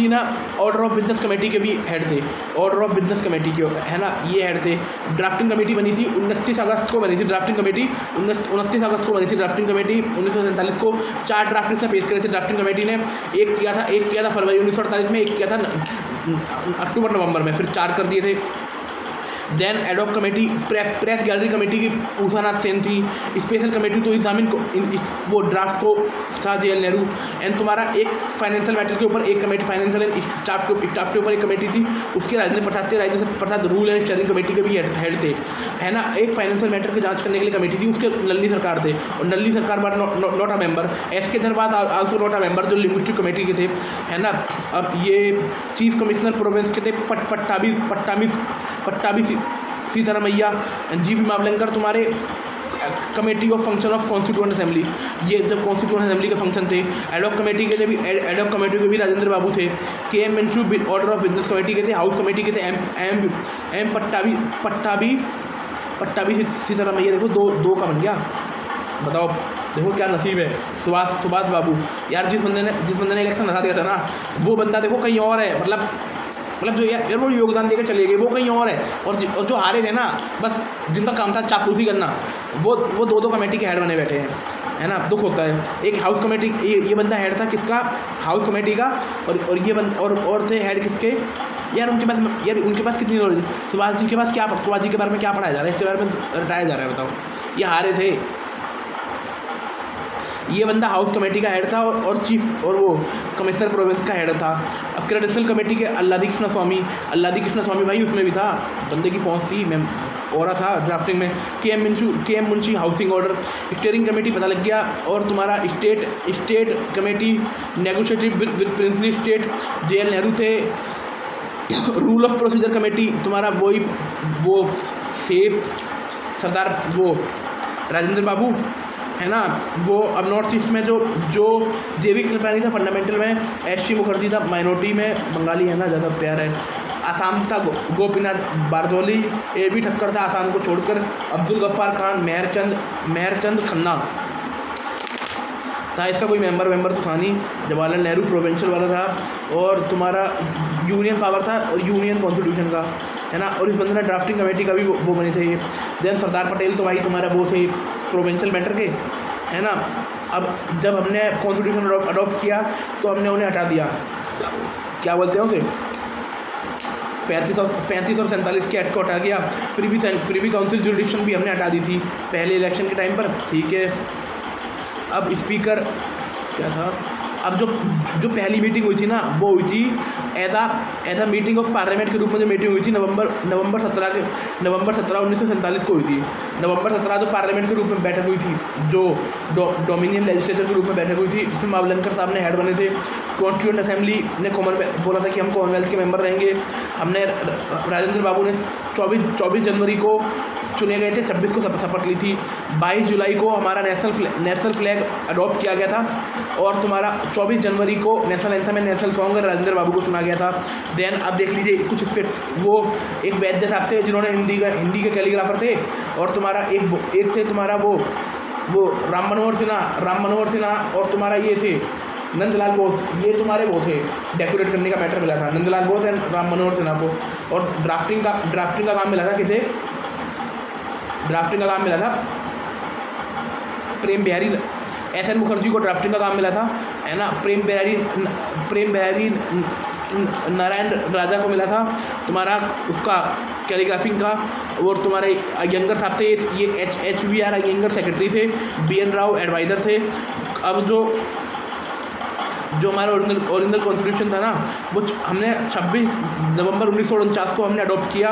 ना ऑर्डर ऑफ बिजनेस कमेटी के भी हेड थे, ऑर्डर ऑफ बिजनेस कमेटी के, है ना, ये हेड थे। ड्राफ्टिंग कमेटी बनी थी 29 अगस्त को बनी थी ड्राफ्टिंग कमेटी 1947 को। 4 ड्राफ्ट से पेश करे थे ड्राफ्टिंग कमेटी ने। एक किया था फरवरी 1948 में, एक किया था अक्टूबर नवंबर में, फिर 4 कर दिए थे। Then ad hoc committee, press gallery committee की उषानाथ सेन थी। स्पेशल कमेटी तो एग्जामिन को वो ड्राफ्ट को था JL नेहरू। एंड तुम्हारा एक फाइनेंशियल मैटर के ऊपर एक कमेटी, फाइनेंशियल एंड स्टाफ के ऊपर एक कमेटी थी, उसके राजेंद्र प्रसाद थे। Rajendra Prasad rule and steering committee के भी हेड थे, है ना। एक फाइनेंशियल मैटर की जांच करने के लिए कमेटी थी, उसके नल्ली सरकार थे, और नल्ली सरकार but not a member. SK Dharwad also not a member, जो लिंग्विस्टिक कमेटी के थे, है ना। अब ये चीफ कमिश्नर प्रोविंस के थे पट्टाभी सीतारामैया। GP मावलंकर तुम्हारे committee of function of constituent assembly, ये जब कॉन्स्टिट्यूएंट असेंबली के फंक्शन थे। एडॉक कमेटी के भी राजेंद्र बाबू थे। KM Munshi order of business committee के थे। हाउस कमेटी के थे एम पट्टाभी सीतारामैया। देखो दो का बन गया, बताओ, देखो क्या नसीब है। सुभाष बाबू यार, जिस बंदे ने इलेक्शन हरा दिया था ना, वो बंदा देखो कहीं और है, मतलब जो यार वो योगदान देकर चले गए, वो कहीं और है। और जो हारे थे ना, बस जिनका काम था चापलूसी करना, वो दो कमेटी के हेड बने बैठे हैं, है ना। दुख होता है। एक हाउस कमेटी, ये बंदा हेड था किसका, हाउस कमेटी का, और ये और थे हेड किसके, यार उनके पास कितनी नॉलेज। सुभाष जी के पास क्या, सुभाष जी के बारे में क्या पढ़ाया जा रहा है, इसके बारे में रटाया जा रहा है, बताओ। ये हारे थे। ये बंदा हाउस कमेटी का हेड था और चीफ और वो कमिश्नर प्रोविंस का हेड था। अब क्रेडेंशियल कमेटी के अल्लादी कृष्ण स्वामी भाई उसमें भी था, बंदे की पहुंच थी, मैं और था ड्राफ्टिंग में। KM Munshi housing order. Steering committee पता लग गया, और तुम्हारा state committee negotiative with princely state JL Nehru थे। रूल ऑफ प्रोसीजर कमेटी तुम्हारा वो थे सरदार वो राजेंद्र बाबू, है ना। वो अब नॉर्थ ईस्ट में जो JV कृपलानी था फंडामेंटल में, SC मुखर्जी था माइनॉरिटी में, बंगाली है ना, ज़्यादा प्यार है। आसाम था गोपीनाथ बारदौली। AB ठक्कर था आसाम को छोड़कर। अब्दुल गफ्फार खान, मेहरचंद खन्ना था। इसका कोई मेंबर तो था नहीं। जवाहरलाल नेहरू प्रोविंशियल वाला था, और तुम्हारा यूनियन पावर था और यूनियन कॉन्स्टिट्यूशन का, है ना। और इस बंदे ने ड्राफ्टिंग कमेटी का भी वो बने थे। देन सरदार पटेल तो भाई तुम्हारा वो थे प्रोविंशियल मैटर के, है ना। अब जब हमने कॉन्स्टिट्यूशन अडॉप्ट किया तो हमने उन्हें हटा दिया, क्या बोलते हैं उसे, 35 और 47 के एक्ट को हटा गया। प्रीवी काउंसिल जुरिडिक्शन भी हमने हटा दी थी पहले इलेक्शन के टाइम पर, ठीक है। अब स्पीकर क्या था, अब जो पहली मीटिंग हुई थी ना, वो हुई थी as a meeting of parliament के रूप में। जो मीटिंग हुई थी नवंबर 17 1947 को हुई थी। नवंबर 17 जो पार्लियामेंट के रूप में बैठक हुई थी, जो डोमिनियन लेजिस्लेचर के रूप में बैठक हुई थी, जिसमें मावलंकर साहब ने हेड बने थे। कॉन्स्टिट्यूएंट असेंबली ने बोला था कि हम कॉमनवेल्थ के मेंबर रहेंगे। हमने राजेंद्र बाबू ने 24 जनवरी को चुने गए थे, 26 को शपथ ली थी। 22 जुलाई को हमारा नेशनल फ्लैग अडॉप्ट किया गया था, और तुम्हारा 24 जनवरी को national anthem and national song Rajendra Babu को सुना गया था। देन अब देख लीजिए कुछ इस पर, वो एक वैद्य साहब थे जिन्होंने हिंदी के कैलीग्राफर थे, और तुम्हारा एक थे तुम्हारा वो राम मनोहर सिन्हा, और तुम्हारा ये थे नंदलाल बोस। ये तुम्हारे वो थे, डेकोरेट करने का मैटर मिला था नंदलाल बोस एंड राम मनोहर सिन्हा को। और ड्राफ्टिंग का काम मिला था किसे, ड्राफ्टिंग का काम मिला था प्रेम बिहारी SN मुखर्जी को ड्राफ्टिंग का काम मिला था, है ना। प्रेम बिहारी नारायण राजा को मिला था तुम्हारा उसका कैलीग्राफिंग का। और तुम्हारे यंगर साहब थे, ये HVR यंगर सेक्रेटरी थे। BN राव एडवाइज़र थे। अब जो हमारा ओरिजिनल कॉन्स्टिट्यूशन था ना, वो हमने 26 नवंबर 1949 को हमने अडॉप्ट किया,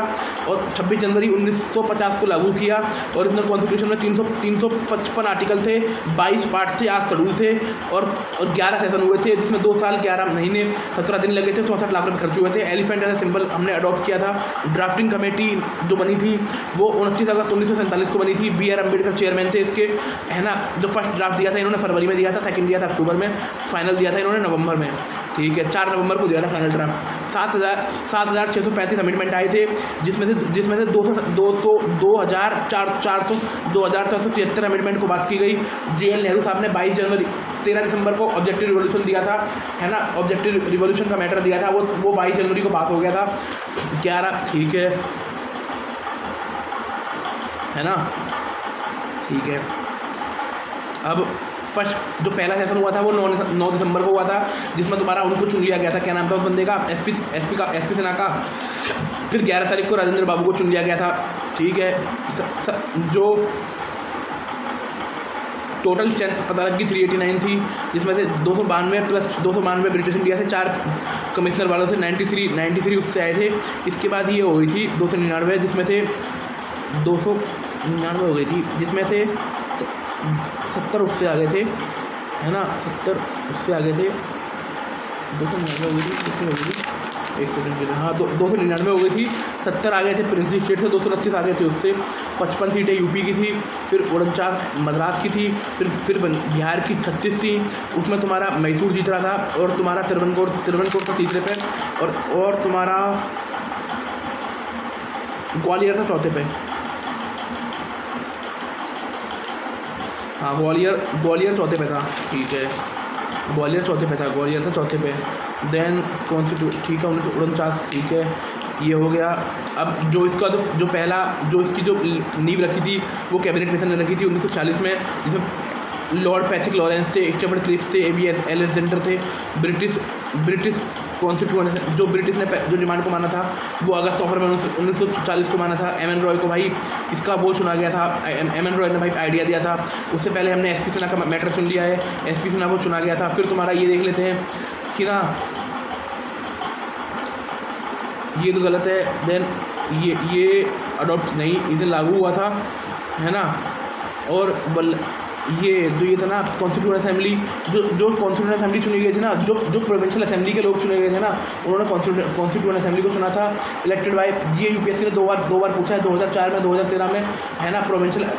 और 26 जनवरी 1950 को लागू किया। ओरिजिनल कॉन्स्टिट्यूशन में 355 आर्टिकल थे, 22 पार्ट थे, 8 शेड्यूल थे, और 11 सेशन हुए थे, जिसमें 2 साल 11 महीने 17 दिन लगे थे। 64 लाख रुपये खर्च हुए थे। एलिफेंट एज सिंबल हमने अडॉप्ट किया था। ड्राफ्टिंग कमेटी जो बनी थी वो 29 अगस्त 1947 को बनी थी। BR अम्बेडकर चेयरमैन थे इसके, है ना। जो फर्स्ट ड्राफ्ट दिया था इन्होंने फरवरी में दिया था, सेकंड दिया था अक्टूबर में, फाइनल दिया था इन्होंने नवंबर में, ठीक है। 4 नवंबर को दिया था फाइनल ड्राफ्ट। 7,635 अमेंडमेंट आए थे, जिसमें से 2,473 अमेंडमेंट को बात की गई। JL नेहरू साहब ने 13 दिसंबर को ऑब्जेक्टिव रिवोल्यूशन दिया था, है ना। ऑब्जेक्टिव रिवोल्यूशन का मैटर दिया था, वो 22 जनवरी को पास हो गया था 11, ठीक है ना, ठीक है। अब फर्स्ट जो पहला सेशन हुआ था वो 9 दिसंबर को हुआ था, जिसमें तुम्हारा उनको चुन लिया गया था, क्या नाम था उस बंदे का, SP सिन्हा का, फिर 11 तारीख को राजेंद्र बाबू को चुन लिया गया था, ठीक है। जो टोटल स्ट्रेंथ पता लगी 389 थी, जिसमें से 292 प्लस 292 ब्रिटिश इंडिया से, 4 कमिश्नर वालों से 93 उससे आए थे। इसके बाद ये हो गई थी 299, जिसमें से 299 हो गई थी, जिसमें से 70 उससे आ गए थे, है ना, 70 उससे आ गए थे, 299 हो गई थी, कितनी हो गई थी, एक सेकंड के लिए, हाँ 299 हो गई थी, 70 आ गए थे प्रिंसली स्टेट से, 229 आ गए थे उससे, 55 सीटें यूपी की थी, फिर 49 मद्रास की थी, फिर बिहार की 36 थी, उसमें तुम्हारा मैसूर जीत रहा था, और तुम्हारा तिरवनकोट था तीसरे पे, और तुम्हारा ग्वालियर था चौथे पे, हाँ ग्वालियर चौथे पे था, ठीक है, ग्वालियर चौथे पे था, ग्वालियर था चौथे पे। देन कॉन्स्टिट्यूट, ठीक है, 1949, ठीक है, ये हो गया। अब जो इसका जो पहला जो इसकी जो नींव रखी थी वो कैबिनेट मिशन ने रखी थी 1940 में, जिसमें लॉर्ड पैट्रिक लॉरेंस थे, स्टफर्ड क्लिफ्स थे, एबी अलेक्जेंडर थे। ब्रिटिश कॉन्स्टिट्यूएंट जो ब्रिटिश ने जो डिमांड को माना था वो अगस्त ऑफर में 1940 को माना था। एम एन रॉय को भाई इसका वो चुना गया था, एम एन रॉय ने भाई आइडिया दिया था। उससे पहले हमने एस पी सिन्हा का मैटर सुन लिया है, एस पी सिन्हा को चुना गया था। फिर तुम्हारा ये देख लेते हैं कि ना ये तो गलत है, देन ये अडॉप्ट नहीं, इसे लागू हुआ था, है ना। और ये था ना कॉन्स्टिट्यूएंट असेंबली, जो कॉन्स्टिट्यूएंट असेंबली चुनी गई थी ना, जो प्रोविंशियल असेंबली के लोग चुने गए थे ना, उन्होंने कॉन्स्टिट्यूएंट असेंबली को चुना था, इलेक्टेड बाय। ये यूपीएससी ने दो बार पूछा है, 2004 में 2013 में, है ना, प्रोविंशियल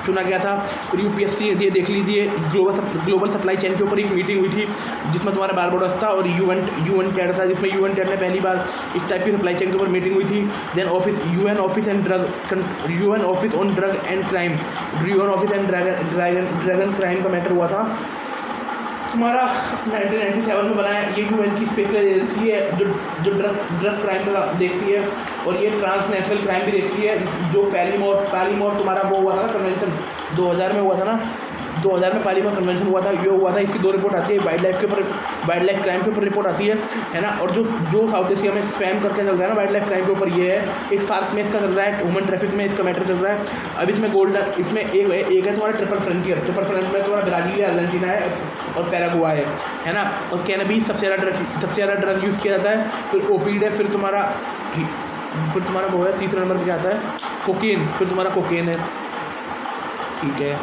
चुना गया था। फिर यूपीएससी ये देख लीजिए, ग्लोबल सप्लाई चेन के ऊपर एक मीटिंग हुई थी जिसमें तुम्हारा बारबाडोस था और यूएन टेड था, जिसमें यूएन टेड ने पहली बार इस टाइप की सप्लाई चेन के ऊपर मीटिंग हुई थी। Then UN office on drug and crime, UN office and dragon crime का मैटर हुआ था तुम्हारा 1997 में बनाया। ये यूएन की स्पेशल एजेंसी है जो ड्रग क्राइम का देखती है, और ये ट्रांसनेशनल क्राइम भी देखती है। जो पैलीमोर तुम्हारा वो हुआ था ना कन्वेंशन, 2000 में हुआ था ना, 2000 में पैलीमोर कन्वेंशन हुआ था, ये हुआ था। इसकी 2 रिपोर्ट आती है, वाइल्ड लाइफ क्राइम के ऊपर रिपोर्ट आती है ना। और जो साउथ एशिया में स्पैम करके चल रहा है ना वाइल्ड लाइफ क्राइम के ऊपर, ये है। एक सार्क में इसका चल रहा है, ह्यूमन ट्रैफिक में इसका मैटर चल रहा है। अब इसमें इसमें एक है तुम्हारा ट्रिपल फ्रंटियर में तुम्हारा ब्राज़ील है, अर्जेंटीना है और पैरागुआ है ना। और कैनबीस सबसे ज़्यादा ड्रग यूज़ किया जाता है। फिर ओपीड है, फिर तुम्हारा वो है, तीसरे नंबर पर क्या आता है, कोकेन, फिर तुम्हारा कोकेन है, ठीक है।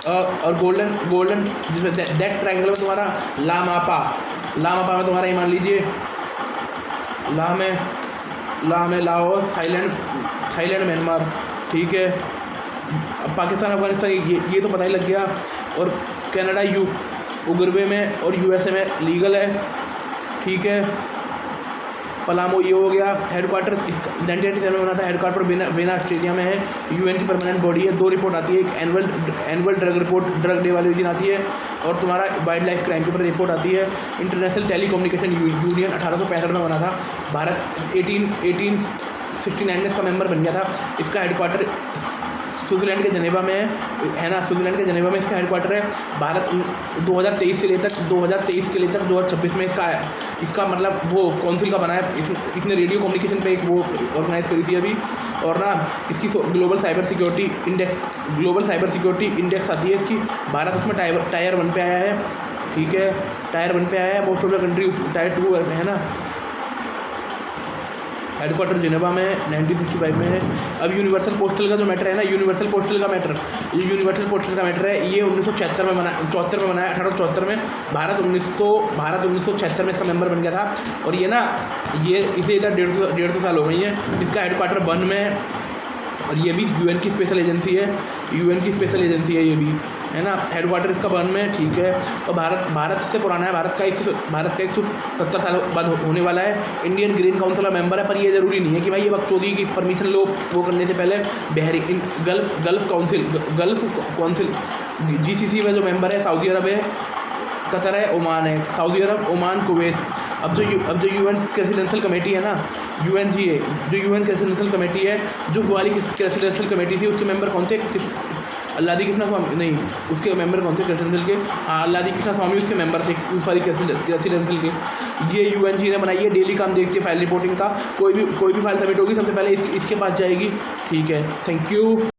और गोल्डन जिसमें दैट ट्रायंगल में तुम्हारा लामापा में तुम्हारा ये मान लीजिए ला में लाओस, थाईलैंड म्यांमार, ठीक है। पाकिस्तान अफगानिस्तान ये तो पता ही लग गया। और कनाडा उगरवे में और यूएसए में लीगल है, ठीक है। पलामो ये हो गया। हेडक्वार्टर 1987 में बना था, हेडक्वार्टर वेना ऑस्ट्रेलिया में है। यूएन की परमानेंट बॉडी है। 2 रिपोर्ट आती है, एक annual drug report, drug day वाले दिन आती है, और तुम्हारा वाइल्ड लाइफ क्राइम के ऊपर रिपोर्ट आती है। इंटरनेशनल टेलीकम्युनिकेशन यूनियन 1865 में बना था। भारत 1869 में इसका मेंबर बन गया था। इसका हेडक्वार्टर स्विट्ज़रलैंड के जनेवा में है ना, स्विट्ज़रलैंड के जनेवा में इसका हेडक्वार्टर है। भारत 2023 के लिए तक 2026 में इसका मतलब वो काउंसिल का बनाया। इसने रेडियो कम्युनिकेशन पे एक वो ऑर्गेनाइज करी थी अभी। और ना इसकी ग्लोबल साइबर सिक्योरिटी इंडेक्स आती है इसकी। भारत उसमें टायर 1 पे आया है, ठीक है, टायर 1 पे आया है। Most of the country tyre 2 है ना। हेडक्वार्टर जिनेवा में 1965 में है। अब यूनिवर्सल पोस्टल का जो मैटर है ना, यूनिवर्सल पोस्टल का मैटर है, ये 1976 में बनाया 1874 में। भारत 1976 में इसका मेंबर बन गया था। और ये ना इसे इधर 150 साल हो गई है। इसका हेडक्वार्टर बर्न में है, और ये भी यूएन की स्पेशल एजेंसी है, ये भी है ना। हेडक्वार्टर इसका बर्न में, ठीक है। और भारत से पुराना है। भारत का 170 साल बाद होने वाला है। इंडियन ग्रीन काउंसिल का मेंबर है। पर ये ज़रूरी नहीं है कि भाई ये बकचोदी की परमिशन लो। वो करने से पहले गल्फ काउंसिल GCC में जो मेंबर है, सऊदी अरब है, कतर है, ओमान है। सऊदी अरब, ओमान, कुवैत। अब जो यूएन प्रेसिडेंशियल कमेटी है ना, UNGA, जो यूएन प्रेसिडेंशियल कमेटी है, जो वाली प्रेसिडेंशियल कमेटी थी, उसके मेंबर कौन थे? अल्लादी कृष्णा स्वामी नहीं, उसके मेंबर कौन थे प्रेसिडेंशियल के? हाँ, अल्लादी कृष्णा स्वामी उसके मेंबर थे, उस वाली प्रेसिडेंशियल के। ये UNG ने बनाई है, डेली काम देखती है फाइल रिपोर्टिंग का। कोई भी फाइल सबमिट होगी सबसे पहले इसके पास जाएगी। ठीक है, थैंक यू।